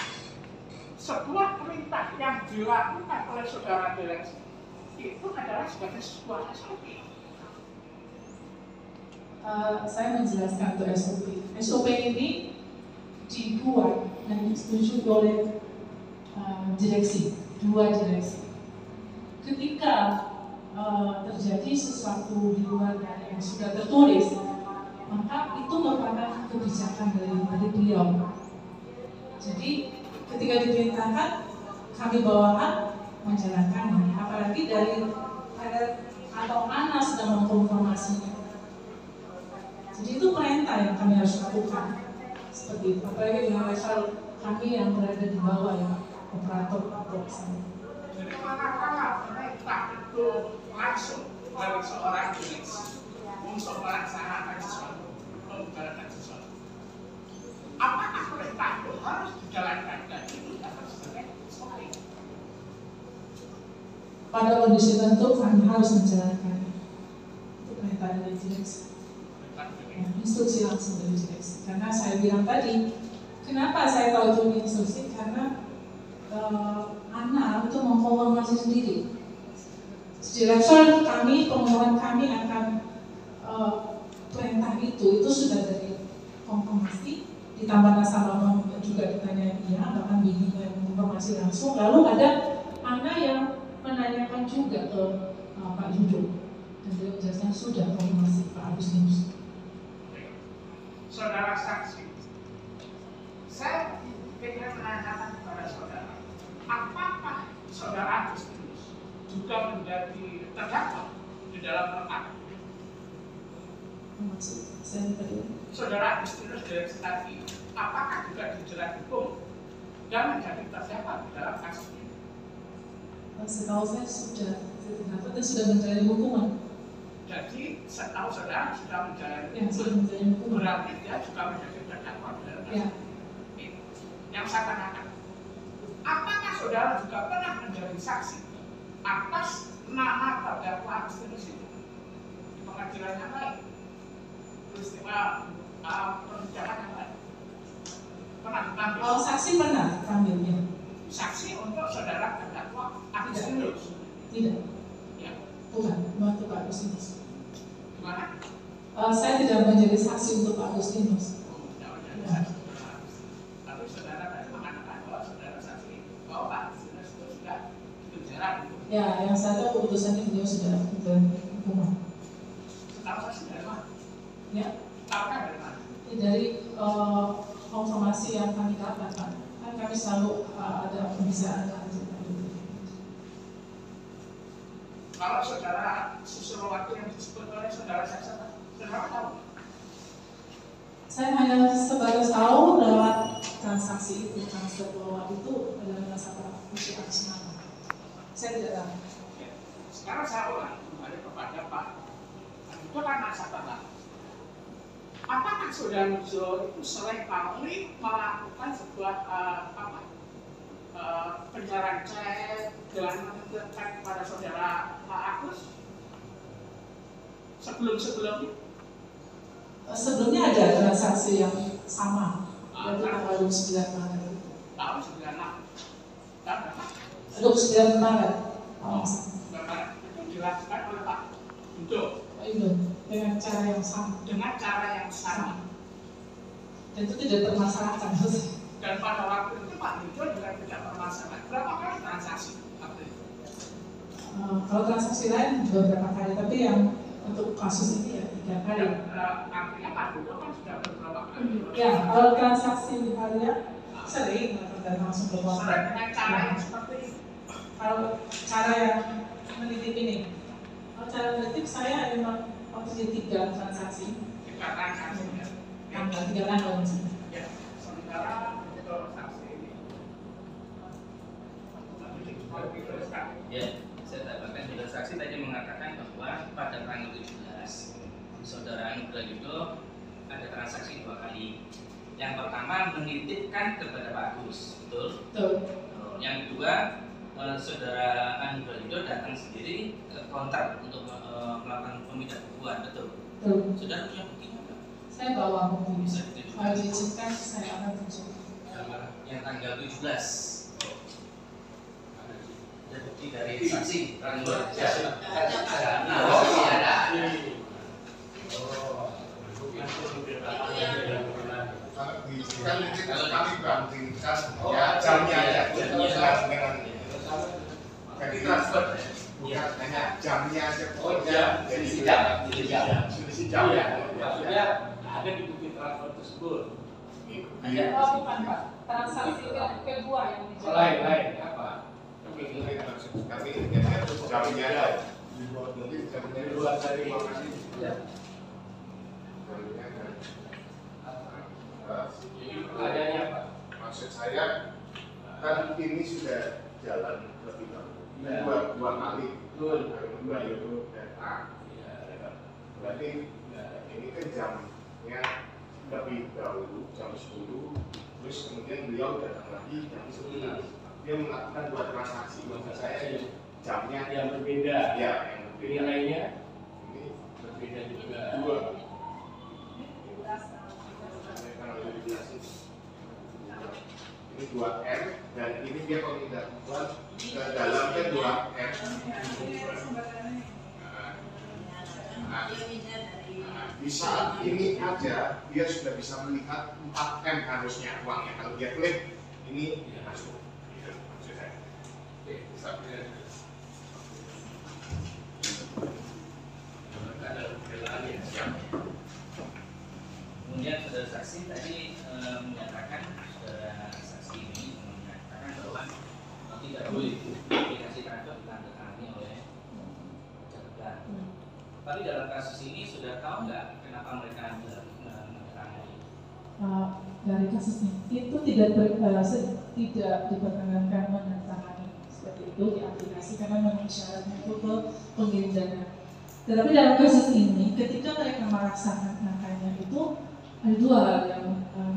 sebuah perintah yang dilakukan oleh saudara direksi itu adalah sebagai sebuah SOP? Saya menjelaskan untuk SOP. SOP ini dibuat dan disetujui oleh direksi, 2 direksi. Ketika terjadi sesuatu di luar dari yang sudah tertulis, maka itu merupakan kebijakan dari beliau. Jadi ketika diperintahkan, kami bawahan menjalankannya. Apalagi dari atau Ana sedang mengkonfirmasinya. Jadi itu perintah yang kami harus lakukan. Seperti itu. Apalagi dengan level kami yang berada di bawah ya, operator atau sana. Jadi manakala perintah itu langsung dari seorang direksi untuk melaksanakan sesuatu, menjalankan sesuatu, apakah perintah itu harus dijalankan dan itu dapat sebagai SOP? Pada kondisi tertentu kami harus menjalankannya. Itu perintah dari direksi. Instruksi langsung dari direksi. Karena saya bilang tadi, kenapa saya tahu itu instruksi? Karena Ana itu mengkonfirmasi sendiri. Di level kami, pengeluaran kami akan perintah itu sudah dari konfirmasi, ditambah nasabah juga ditanya dia, bahkan bimbingan informasi langsung. Lalu ada Ana yang menanyakan juga ke Pak Yudo, dan dia menjelaskan sudah konfirmasi Pak Agustinus. Saudara saksi, saya ingin menanyakan kepada saudara, apakah saudara Agustinus juga menjadi terdakwa di dalam perkara? Maksud saya tadi. Saudara Agustinus direksi tadi apakah juga dijerat hukum dan menjadi terdakwa di dalam kasus ini? Setahu saya sudah terdakwa dan sudah menjalani hukuman. Jadi setahu saudara sudah menjalani Yang sudah hukuman, menjalani hukuman. berarti dia juga menjadi terdakwa di dalam Ya. kasus ini. Yang saya tanyakan, apakah saudara juga pernah menjadi saksi atas nama terdakwa Agustinus itu di pengadilan yang lain, peristiwa persidangan yang lain? Pernah dipanggil? Kalau saksi pernah dipanggilnya? Saksi untuk saudara terdakwa Agustinus? Tidak. Ya. Bukan, membantu Pak Agustinus. Gimana? Saya tidak menjadi saksi untuk Pak Agustinus. Tidak menjadi saksi. Tapi saudara tadi mengatakan bahwa saudara saksi bahwa Pak Agustinus itu sudah dipenjara. Ya, yang saya tahu keputusannya beliau sudah menjalani hukuman. Setahu saksi dari mana? Ya, Tahunya dari mana? dari informasi yang kami dapat, Pak. Kan kami selalu ada pembicaraan. Kalau saudara Susilo yang disebut oleh saudara saksi, saudara tahu? Saya hanya sebatas tahu lewat transaksi itu, transfer bawah itu adalah nasabah usia atas nama. Saya tidak tahu. Ya. Sekarang saya ulang kembali kepada Pak. Itu kan nasabah lah. Apakah saudara Nurul itu seringkali melakukan sebuah pencarian cek dengan menentukan kepada saudara Pak Agus sebelum-sebelumnya? Sebelumnya ada transaksi yang sama, yaitu tanggal 29 Maret. Tahun 96. Dan berapa? 29 Maret. Itu dilakukan oleh Pak Yudo Itu dengan cara yang sama. dengan cara yang sama. Dan itu tidak termasalahkan. Dan pada waktu itu Pak Yudo juga tidak bermasalah. Berapa kali transaksi waktu itu? Kalau transaksi lain beberapa kali, tapi yang untuk kasus ini ya 3 kali. Artinya Pak Yudo kan sudah beberapa kali. Ya, kalau transaksi di harian sering dan langsung ke Sering kontak. dengan cara yang seperti ini. Kalau cara yang menitip ini, kalau cara menitip saya memang waktu di 3 transaksi, Tiga transaksi ya. tanggal 3 tanggal misalnya. Ya, sementara untuk saksi ini. Ya, saya tambahkan juga saksi tadi mengatakan bahwa pada tanggal 17 saudara Nugra Yudo ada transaksi 2 kali. Yang pertama menitipkan kepada Pak Agus, betul? Betul. Yang kedua saudara Nugra Yudo datang sendiri ke kontrak untuk melakukan pemindahan bukuan, betul? Betul. Saudara punya buktinya apa? Saya bawa bukti. Bisa ditunjukkan. Kalau diizinkan saya akan tunjukkan. Yang tanggal 17 ada bukti dari saksi Randur. Ya, ada. Kan ini kami bandingkan ya jamnya aja dengan jadi transfer bukan hanya jamnya aja jadi jam ya. Maksudnya ada di bukti transfer tersebut. Oh, bukan Pak. Transaksi kedua yang dijalankan. Lain apa? Kami ini kan jamnya aja mungkin jamnya Dari luar dari lokasi. Adanya apa? Maksud saya kan ini sudah jalan lebih dahulu dua kali kedua itu dan A berarti ini kan jamnya lebih dahulu jam 10 terus kemudian beliau datang lagi jam 11 dia melakukan 2 transaksi maksud saya jamnya Yang berbeda. ya yang berbeda Nilainya ini berbeda juga. 2 ini 2M dan ini dia pemindah buat ke dalamnya 2M. Di saat ini aja dia sudah bisa melihat 4M harusnya uangnya kalau dia klik ini masuk. Itu maksud saya. Ada perbedaan ya. Kemudian saudara saksi tadi menyatakan saudara saksi ini menyatakan bahwa tidak boleh aplikasi transfer ditandatangani oleh pejabat. Tapi dalam kasus ini sudah tahu nggak kenapa mereka menandatangani? dari kasusnya itu tidak diperkenankan menandatangani seperti itu di aplikasi karena memang syaratnya itu ke pengirim dana. Tetapi dalam kasus ini, ketika mereka melaksanakannya itu ada dua hal yang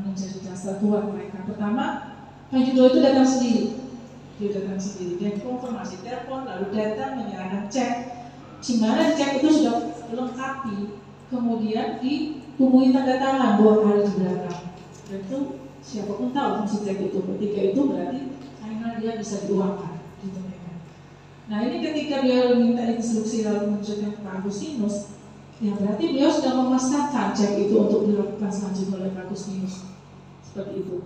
menjadi dasar kuat mereka. Pertama, Pak Yudo itu datang sendiri. Dia datang sendiri, dia konfirmasi telepon, lalu datang menyerahkan cek. Di mana cek itu sudah lengkapi, kemudian dibumbui tanda tangan 2 hari di belakang. Dan itu siapapun tahu fungsi cek itu. Ketika itu berarti akhirnya dia bisa diuangkan, ditunaikan. Nah ini ketika dia minta instruksi lalu menunjukkan ke Pak Agustinus, ya berarti beliau sudah memasangkan cek itu untuk dilakukan selanjutnya oleh Pak Agustinus. Seperti itu.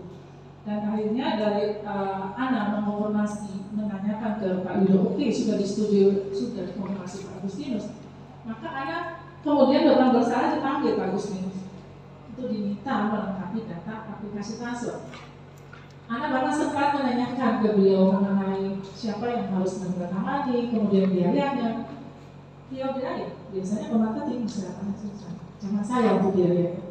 Dan akhirnya dari Ana mengonfirmasi, menanyakan ke Pak Yudo, oke sudah disetujui, sudah dikonfirmasi Pak Agustinus. Maka Ana kemudian orang bersalah dipanggil Pak Agustinus. Itu diminta melengkapi data aplikasi transfer. Ana bahkan sempat menanyakan ke beliau mengenai siapa yang harus menandatangani, kemudian biayanya. Beliau bilang, biasanya pemerintah silakan saja, jangan saya untuk biaya.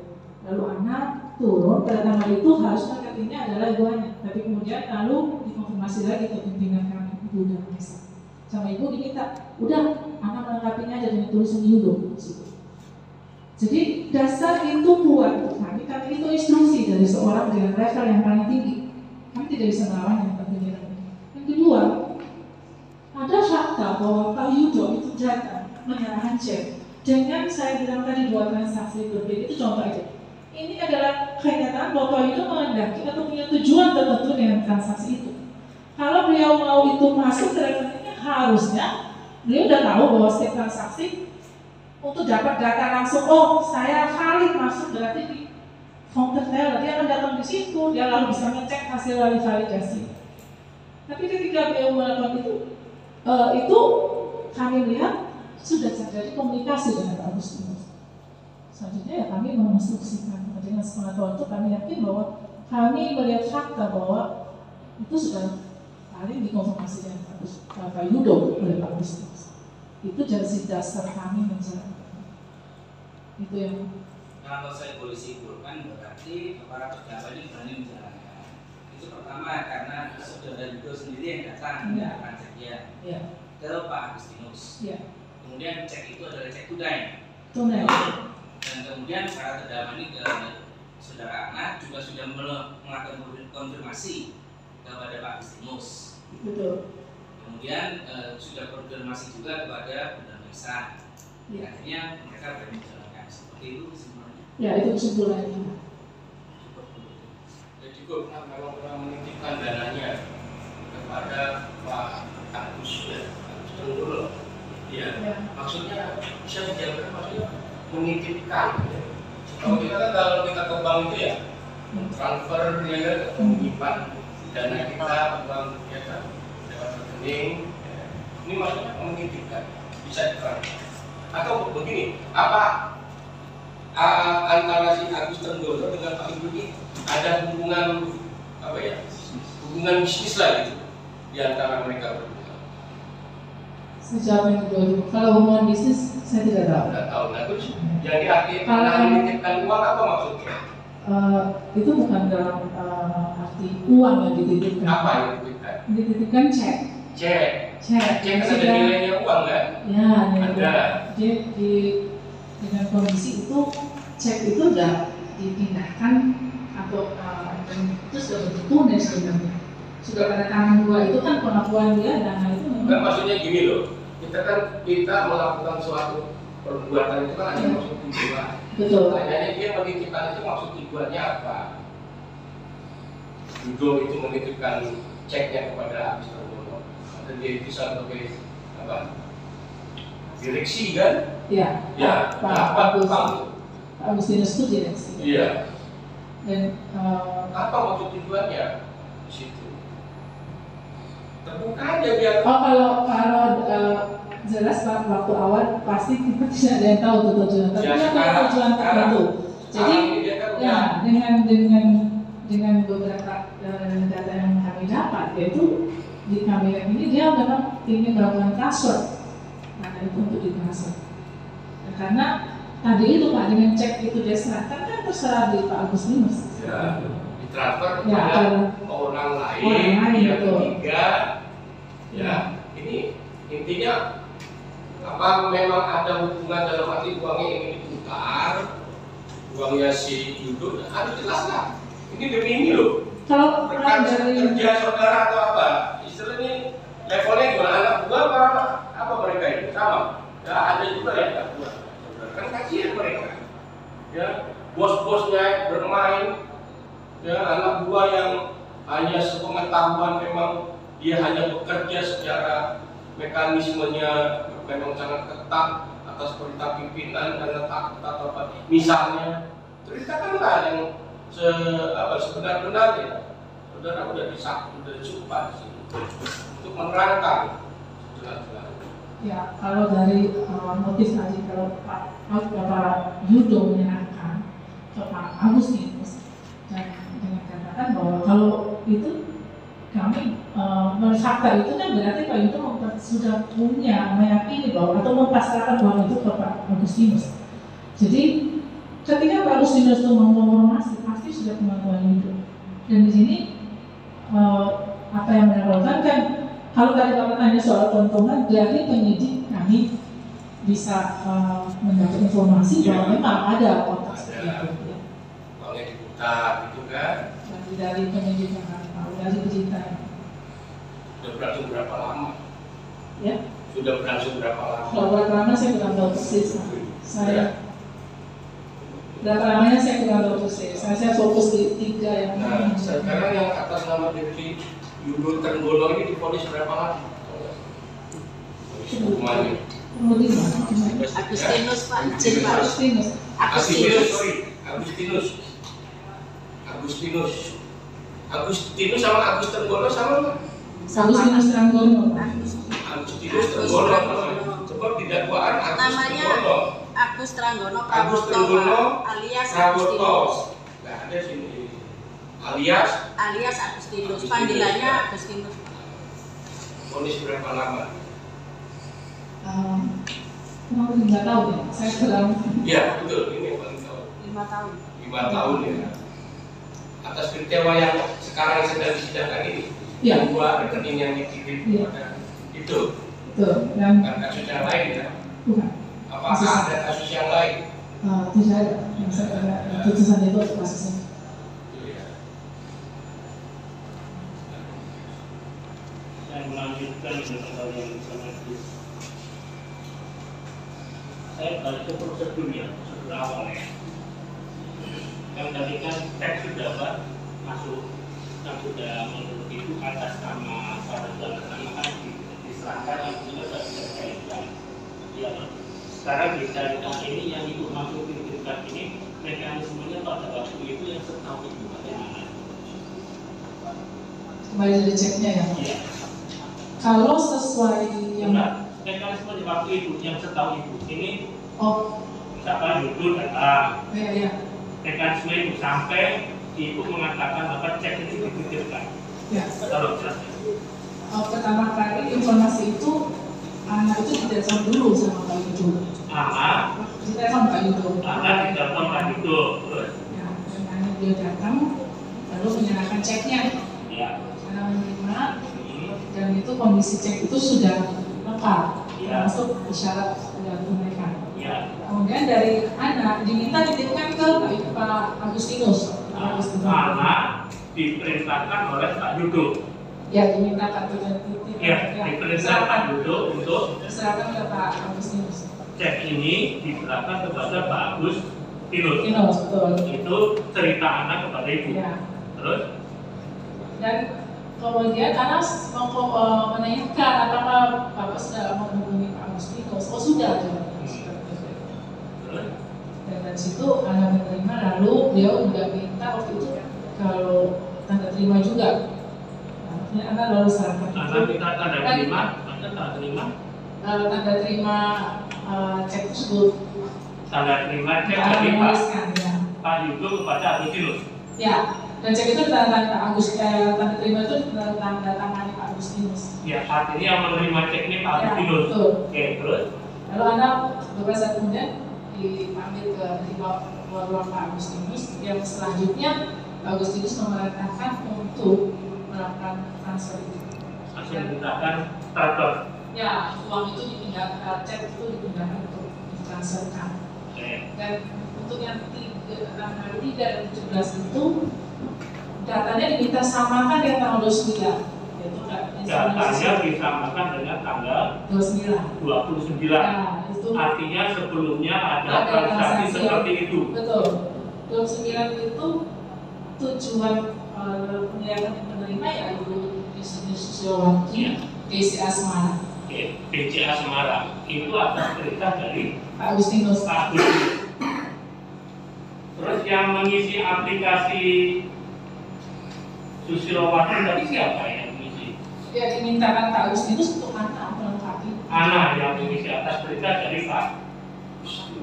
Lalu Ana turun pada tanggal itu harusnya ini adalah ibunya, tapi kemudian lalu dikonfirmasi lagi ke pimpinan kami, Ibu dan Nisa. Sama Ibu diminta, udah Ana melengkapinya aja dengan tulisan Yudo. Jadi dasar itu kuat untuk kami itu instruksi dari seorang dengan level yang paling tinggi. Kami tidak bisa melawannya tentunya. Yang kedua, ada fakta bahwa Pak Yudo itu datang menyerahkan cek dengan saya bilang tadi 2 transaksi berbeda. Itu contoh aja. Ini adalah kenyataan bahwa Pak Yudo menghendaki atau punya tujuan tertentu dengan transaksi itu. Kalau beliau mau itu masuk ke rekeningnya, harusnya beliau sudah tahu bahwa setiap transaksi untuk dapat data langsung, oh saya valid masuk berarti di counter teller, dia akan datang di situ, dia lalu bisa ngecek hasil validasi. Tapi ketika beliau melakukan itu kami lihat sudah terjadi komunikasi dengan Pak Agustinus. Selanjutnya ya kami menginstruksikan dengan sepengetahuan itu kami yakin bahwa kami melihat fakta bahwa itu sudah paling dikonfirmasi dengan Pak Yudo oleh Pak Agustinus. Itu jadi dasar kami menjalankan. Itu yang kalau saya boleh simpulkan berarti para terdakwa ini berani menjalankan. Itu pertama karena saudara Yudo sendiri yang datang menyerahkan ceknya ke Pak Agustinus. Kemudian cek itu adalah cek tunai. Dan kemudian para terdakwa ini ke saudara Ana juga sudah melakukan konfirmasi kepada Pak Agustinus. Betul. Kemudian sudah konfirmasi juga kepada Bunda Nisa. Akhirnya mereka berani menjalankan. Seperti itu kesimpulannya. Ya itu kesimpulannya. Jadi kok kalau pernah menitipkan dananya kepada Pak Agus dulu, ya. Maksudnya bisa dijalankan maksudnya menitipkan. Kalau kita kan kalau kita ke bank itu ya transfer dia menyimpan dana kita uang kita lewat rekening. Ini maksudnya menitipkan bisa ditransfer. Atau begini, apa antara si Agus Tenggoro dengan Pak Ibu ini ada hubungan apa ya? Hubungan bisnis lah gitu di antara mereka berdua. Sejauh yang kedua, kalau hubungan bisnis saya tidak tahu. Tidak tahu. Nah terus jadi artinya menitipkan uang apa maksudnya? Itu bukan dalam arti uang yang dititipkan. Apa yang dititipkan? Dititipkan cek. Cek. Cek kan ada nilainya uang kan? Ya, ada. Dengan kondisi itu cek itu sudah dipindahkan atau itu sudah bentuk tunai sebenarnya. Sudah pada tangan 2 itu kan pengakuan dia dana itu memang. Kan maksudnya gini loh, kita melakukan suatu perbuatan itu kan ada maksud tujuan. Betul. Makanya dia menitipkan itu maksud tujuannya apa? Yudo itu menitipkan ceknya kepada Agus Tenggoro. Dan dia itu sebagai apa? Direksi kan? Iya. Ya. Apa Pak Agustinus itu direksi. Iya. Dan apa maksud tujuannya di situ? Terbuka aja biar. Oh kalau jelas waktu awal pasti kita tidak ada yang tahu tujuan. Tapi kan ada tujuan tertentu. Jadi ya dengan beberapa data yang kami dapat yaitu di kamera ini dia memang ingin melakukan transfer. Karena itu untuk ditransfer. Karena tadi itu Pak dengan cek itu dia serahkan kan terserah di Pak Agustinus. Ya. transfer Ya, kepada orang lain, yang ketiga. Ya, ini intinya apa memang ada hubungan dalam arti uangnya ingin diputar, uangnya si Yudo, harus jelas lah. Ini demi ini loh. Kalau Rekan dari kerja saudara atau apa? Istilahnya levelnya gimana? Anak buah apa mereka ini sama? Ya ada juga yang anak buah. Kan kasihan mereka. Ya bos-bosnya bermain. Ya anak buah yang hanya sepengetahuan memang dia hanya bekerja secara mekanismenya memang sangat ketat atas perintah pimpinan dan letak atau apa. Misalnya ceritakanlah yang sebenar-benarnya. Saudara udah disumpah sih untuk menerangkan jelas-jelas. ya kalau dari motif tadi kalau Bapak Yudo menyerahkan ke Pak Agustinus dan dengan katakan bahwa kalau itu kami fakta itu kan berarti Pak Yudo sudah punya meyakini bahwa atau mempasrahkan uang itu ke Pak Agustinus. Jadi ketika Pak Agustinus itu mau informasi pasti sudah pengetahuan itu. Dan di sini apa yang melakukan kan kalau tadi Bapak tanya soal keuntungan, dari penyidik kami bisa mendapat informasi bahwa memang ada kontak seperti itu. Uangnya diputar gitu kan? Dari penyidik yang kami tahu, dari berita. Sudah berlangsung berapa lama? Ya. Sudah berlangsung berapa lama? Berapa lama saya kurang tahu persis. Berapa lamanya saya kurang tahu persis. Saya fokus di 3 yang. Nah, sekarang yang atas nama Devi Yudo Trenggono ini divonis berapa lama? Hukumannya. Agustinus Pak, izin Pak. Agustinus sama Agus Trenggono sama nggak? Agustinus Trenggono. Agustinus Trenggono. Sebab di dakwaan Agus Trenggono. Agus Trenggono Agus Trenggono alias Prabowo. Agustinus. Nggak ada sini. Alias Agustinus. Panggilannya Agustinus. Vonis berapa lama? Nggak tahu ya. Saya kurang. Ya betul, ini yang paling tahu. 5 tahun. 5 tahun ya. Atas peristiwa yang sekarang sedang disidangkan ini. Ya. 2 rekening yang dikirim kepada itu. Betul. Dan Bukan kasus yang lain ya. bukan. Apakah ada kasus yang lain? Tidak ada. Putusan itu kasusnya. Saya melanjutkan dengan yang bersama itu. Saya balik ke prosedurnya, prosedur awal ya. Yang tadi kan teks sudah Pak masuk, yang sudah menurut itu atas nama pada dalam nama diserahkan yang sudah terkait. Ya, sekarang dicarikan ini yang ibu masukin ini mekanismenya pada waktu itu yang setahu ibu bagaimana? Kembali dari ceknya ya. Iya. Kalau sesuai yang mekanisme di waktu itu yang setahu ibu ini oh misalkan judul data ya. Mekanisme itu sampai ibu mengatakan bahwa cek itu dititipkan. Ya. Kalau jelasnya. Pertama kali informasi itu anak itu ditelepon dulu sama Pak Yudo. Ditelepon Pak Yudo. Ditelepon Pak Yudo. Terus? Ya, dan dia datang lalu menyerahkan ceknya. Ya. Karena menerima dan itu kondisi cek itu sudah lengkap, termasuk isyarat sudah tunaikan. Ya. Kemudian dari anak diminta dititipkan ke Pak Agustinus. Anak diperintahkan oleh Pak Yudo. Ya, dimintakan titip. Ya, diperintahkan Pak Yudo untuk diserahkan ke Pak Agustinus. Cek ini diserahkan kepada Pak Agustinus. Betul. Itu cerita anak kepada ibu. Ya. Terus? Dan kemudian anak menanyakan apakah Bapak sudah menghubungi Pak Agustinus. Oh sudah. Dan dari situ anak menerima, lalu beliau juga minta waktu itu kalau tanda terima juga. Artinya anak lalu serahkan. Anak minta tanda terima, tanda terima cek tersebut. Tanda terima cek dari Pak Yudo kepada Agustinus. Ya. Dan cek itu tanda terima itu tanda tangan Pak Agustinus. Ya, artinya yang menerima cek ini Pak Agustinus. Betul. Oke, terus? Lalu anak beberapa saat kemudian dipanggil ke ruang Pak Agustinus. Yang selanjutnya Agustinus memerintahkan untuk melakukan transfer itu. Langsung menggunakan transfer. Ya, uang itu dipindahkan, cek itu dipindahkan untuk ditransferkan. Dan untuk yang 3 dan 17 itu datanya diminta samakan dengan tanggal 29. Yaitu datanya disamakan dengan tanggal 29. Nah, itu artinya sebelumnya ada transaksi seperti itu. Betul. 29 itu tujuan pemilihan penerima ya Ibu Susiowati BCA Semarang. BCA Semarang itu atas perintah dari Pak Agustinus. Terus yang mengisi aplikasi Susilowati tadi siapa yang mengisi? Ya dimintakan Pak Agustinus untuk anak melengkapi. Anak yang mengisi atas perintah dari Pak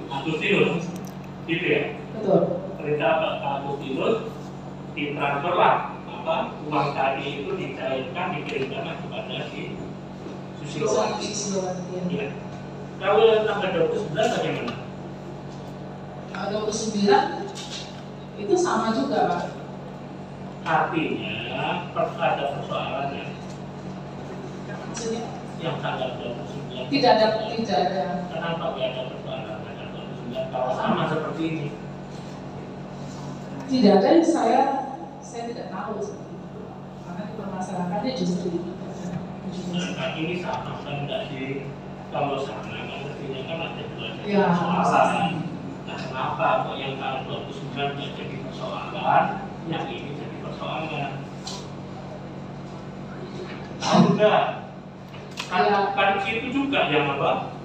Agustinus, gitu ya? Betul. Perintah Pak Agustinus ditransferlah uang tadi itu dicairkan dikirimkan kepada si Susilowati. Ya. Kalau yang tanggal 29 bagaimana? Tanggal 29 itu sama juga, Pak. Artinya ada persoalannya. Maksudnya? Yang tanggal 29. Tidak ada. Kenapa tidak ada persoalan tanggal 29 kalau sama seperti ini? Tidak ada, saya tidak tahu seperti itu. Karena dipermasalahkannya justru itu. Nah, ini sama kan enggak sih? Kalau sama kan artinya kan ada dua ya, persoalan. Nah, kenapa kok yang tanggal 29 jadi persoalan, yang ini jadi persoalan? Tahu enggak? Kan itu juga yang apa?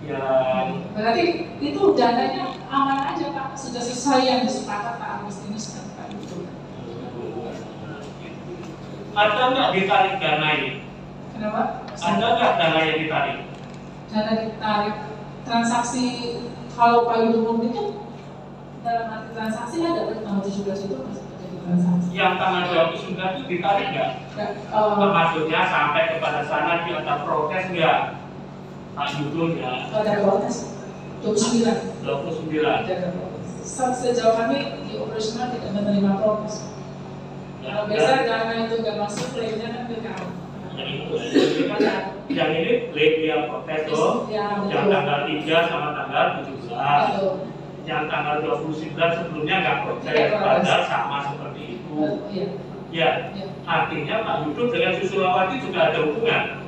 Yang berarti itu dananya aman aja Pak, sudah sesuai yang disepakati Pak Agustinus dan Pak itu. Ada nggak ditarik dana ini? Kenapa? Ada nggak dana yang ditarik? Dana ditarik transaksi kalau Pak Yudo itu dalam arti transaksi ada tanggal 17 itu masih terjadi transaksi. Yang tanggal 29 itu ditarik nggak? Maksudnya sampai kepada sana dia ada protes nggak? Pak Yudo ya? Ada protes. 29. Sejauh kami di operasional tidak menerima protes. Kalau biasa dana itu nggak masuk, klaimnya kan ke kami. Yang ini klaim dia protes loh. Yang tanggal 3 sama tanggal 17. Yang tanggal 29 sebelumnya nggak protes, padahal sama seperti itu. Ya, artinya Pak Yudo dengan Susilowati juga ada hubungan.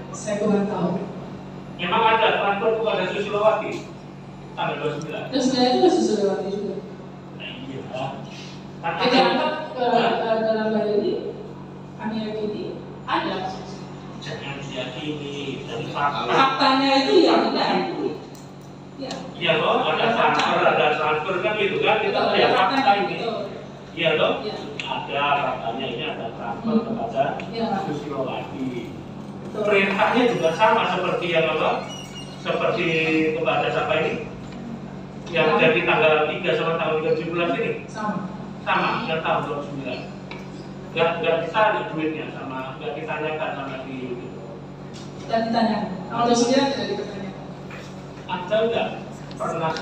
Saya kurang tahu. Memang ada transfer kepada Susilowati tanggal 29. Dan sebenarnya itu Susilowati juga. Nah iya. Jadi anggap dalam hal ini kami yakini ada. Jangan diyakini dari fakta. Faktanya itu ya tidak. Iya loh, ada transfer kan gitu kan, kita lihat fakta ini. Iya loh, ada faktanya ini ada transfer kepada Susilowati. Perintahnya juga sama seperti yang apa? Seperti kepada siapa ini? Yang dari tanggal 3 sama tanggal 17 ini? Sama, yang tahun 29. Nggak ditarik duitnya sama, nggak ditanyakan sama si itu. Tidak ditanyakan. Kalau 29 tidak ditanyakan. Ada nggak pernah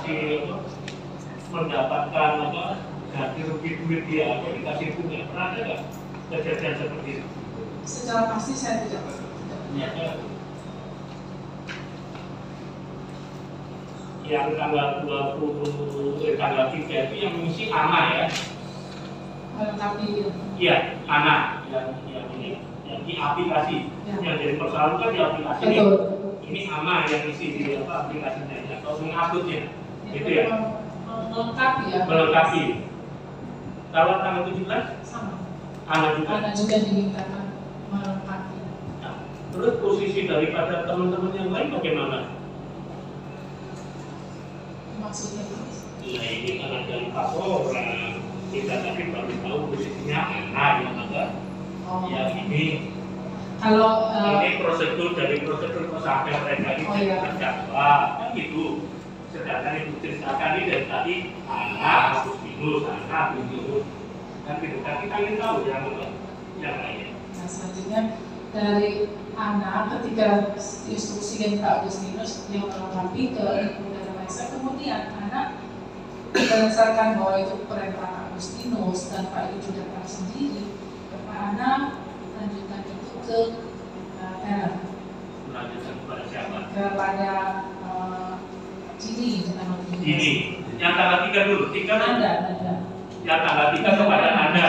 mendapatkan apa? Ganti rugi duit dia atau dikasih bunga? Pernah ada nggak kejadian seperti itu? Secara pasti saya tidak pernah. Yang tanggal 3 itu yang mengisi ANA ya? Melengkapi. Iya, ANA yang ini, yang di aplikasi, yang jadi persoalan kan di aplikasi ini. Ini ANA yang isi di apa aplikasinya atau menguploadnya, gitu ya? Melengkapi ya. Melengkapi. Kalau tanggal 17 sama. ANA juga. ANA juga dimintakan melengkapi. Terus posisi daripada teman-teman yang lain bagaimana? Maksudnya? Nah ini kan ada 4 orang, kita tadi baru tahu posisinya anak yang ada, yang ini. Kalau ini prosedur dari prosedur sampai mereka ini terdakwa, kan gitu. Sedangkan ibu ceritakan ini dari tadi anak, Agustinus, kan gitu. Kan kita ingin tahu yang lain. Nah selanjutnya dari anak ketika diinstruksikan Pak Agustinus yang melengkapi ke Ibu dan Maisa, kemudian anak berdasarkan bahwa itu perintah Agustinus dan Pak Ibu datang sendiri, Pak Ana lanjutkan itu ke Teller. Melanjutkan kepada siapa? Kepada Gini, Ini, yang tanggal 3 dulu, 3 Anda. Yang tanggal 3 kepada Anda,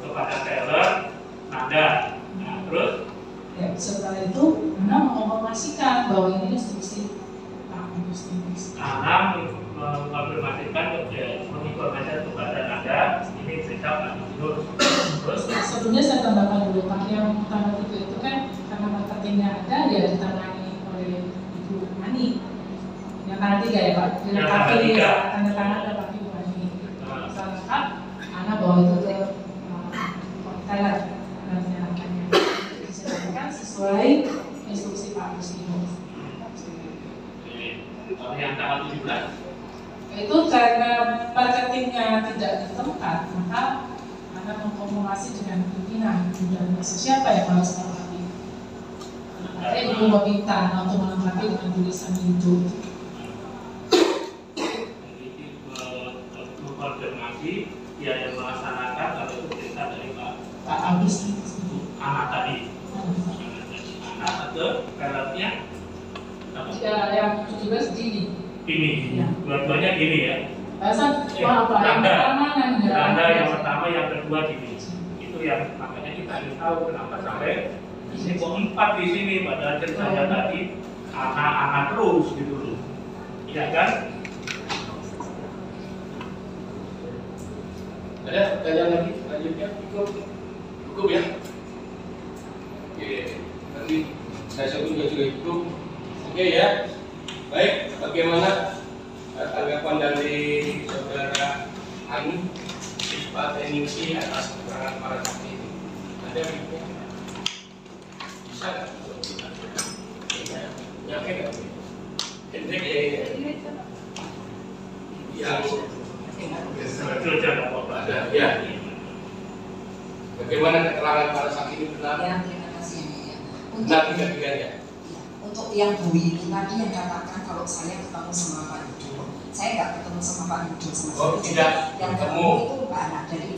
kepada Taylor, Anda. Nah, terus? Ya, setelah itu Anda mengonfirmasikan bahwa ini instruksi Pak Agustinus. Anda mengonfirmasikan kepada Anda, ini perintah Pak Agustinus. Terus? Sebelumnya saya tambahkan dulu, Pak, yang tanggal itu kan karena marketingnya ada, dia ditangani oleh Ibu Ani. Yang tanggal 3 ya Pak, tanda tangan ada Pak Ibu Ani. Saya lengkap, Ana bawa itu ke Thailand, dan menyerahkannya. Diserahkan sesuai instruksi Pak Agustinus. Yang tanggal 17? Itu karena marketingnya tidak di tempat, maka Anda mengkomunikasi dengan pimpinan dan siapa yang harus menempati. Saya Ibu meminta untuk menempati dengan tulisan itu. Mengkonfirmasi dia yang melaksanakan kalau itu perintah dari Pak Agustinus anak tadi. Anak atau pelatnya? Ya, yang 17 gini. Ini, Ya. dua-duanya gini ya. Yang pertama, yang kedua gini. Itu yang makanya kita ingin tahu kenapa sampai ini kok 4 di sini padahal ceritanya tadi anak-anak terus gitu loh. Iya kan? Ada pertanyaan lagi selanjutnya? Cukup ya? Oke, nanti saya sebut juga cukup. Oke ya. Baik, bagaimana tanggapan dari saudara Ani Pak Teningsi atas keterangan para saksi ini? Ada miknya? Bisa nggak? Yakin nggak? Hendrik ya. Betul jangan apa-apa. Ada ya. Bagaimana keterangan para saksi ini benar? Ya, terima kasih. Benar tiga-tiganya. Untuk yang Bu ini tadi yang katakan kalau saya ketemu sama Pak Yudo, saya nggak ketemu sama Pak Yudo sama Oh, sekali. tidak Yang ketemu. itu Pak Ana, jadi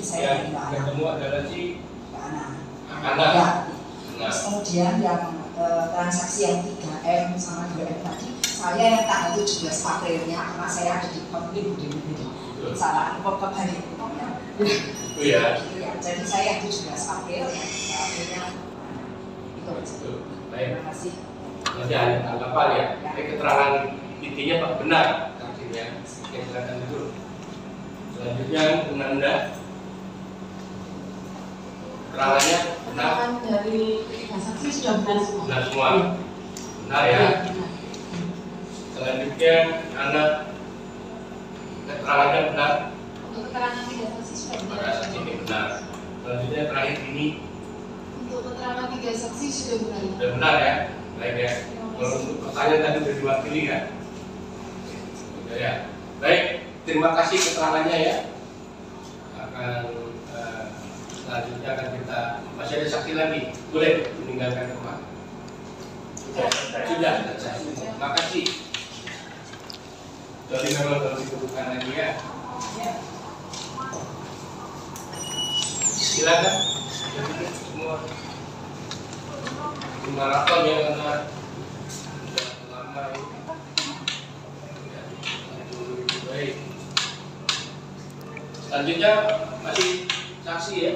saya Yang dari Pak Ana. ketemu adalah si Pak Ana. Ana. Ya. Nah, Terus kemudian yang transaksi yang 3M sama 2M tadi, saya yang tanggal 17 Aprilnya karena saya ada di pemilu di salah kebalik pokoknya. itu ya. Gitu ya. Jadi saya yang 17 April ya, Aprilnya itu. Baik. Terima kasih. Masih ada tanggapan ya? Ini keterangan intinya Pak benar saksinya. Oke, silakan dulu. Selanjutnya Anda keterangannya benar. Dari ketiga saksi sudah benar semua. Benar semua. Benar ya. Selanjutnya Anda keterangannya benar. Untuk keterangan tiga saksi sudah benar. Para saksi ini benar. Selanjutnya terakhir ini Untuk keterangan tiga saksi sudah benar. sudah benar ya. Baik ya. Kalau untuk pertanyaan tadi sudah diwakili kan? Sudah ya. Baik, terima kasih keterangannya ya. Akan selanjutnya akan kita masih ada saksi lagi. Boleh meninggalkan rumah. Sudah selesai. Terima kasih. Jadi memang harus dibutuhkan lagi ya. Silakan. Semua. Maraton ya karena sudah lama ini. Baik. Selanjutnya masih saksi ya.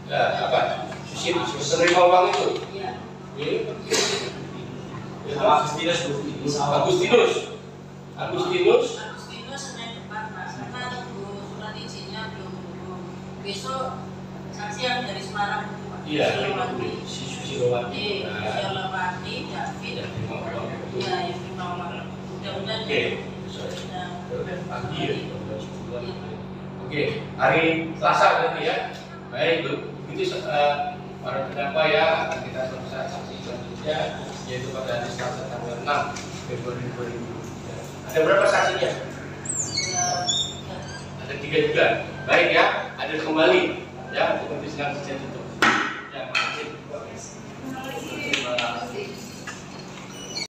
Ya apa? Menerima uang itu. Agustinus. Senin depan Mas, karena tunggu surat izinnya belum. Besok saksi yang dari Semarang itu Pak. Iya. Susilowati. Susilowati. Susilowati, David. Iya, yang di nomor. Mudah-mudahan. Oke. Pagi ya. Oke, hari Selasa nanti ya. Baik, itu para terdakwa ya akan kita selesai saksi selanjutnya yaitu pada hari Selasa tanggal 6 Februari 2023. Ada berapa saksinya? Ada 3 juga. Baik ya, ada kembali ya untuk sidang tutup.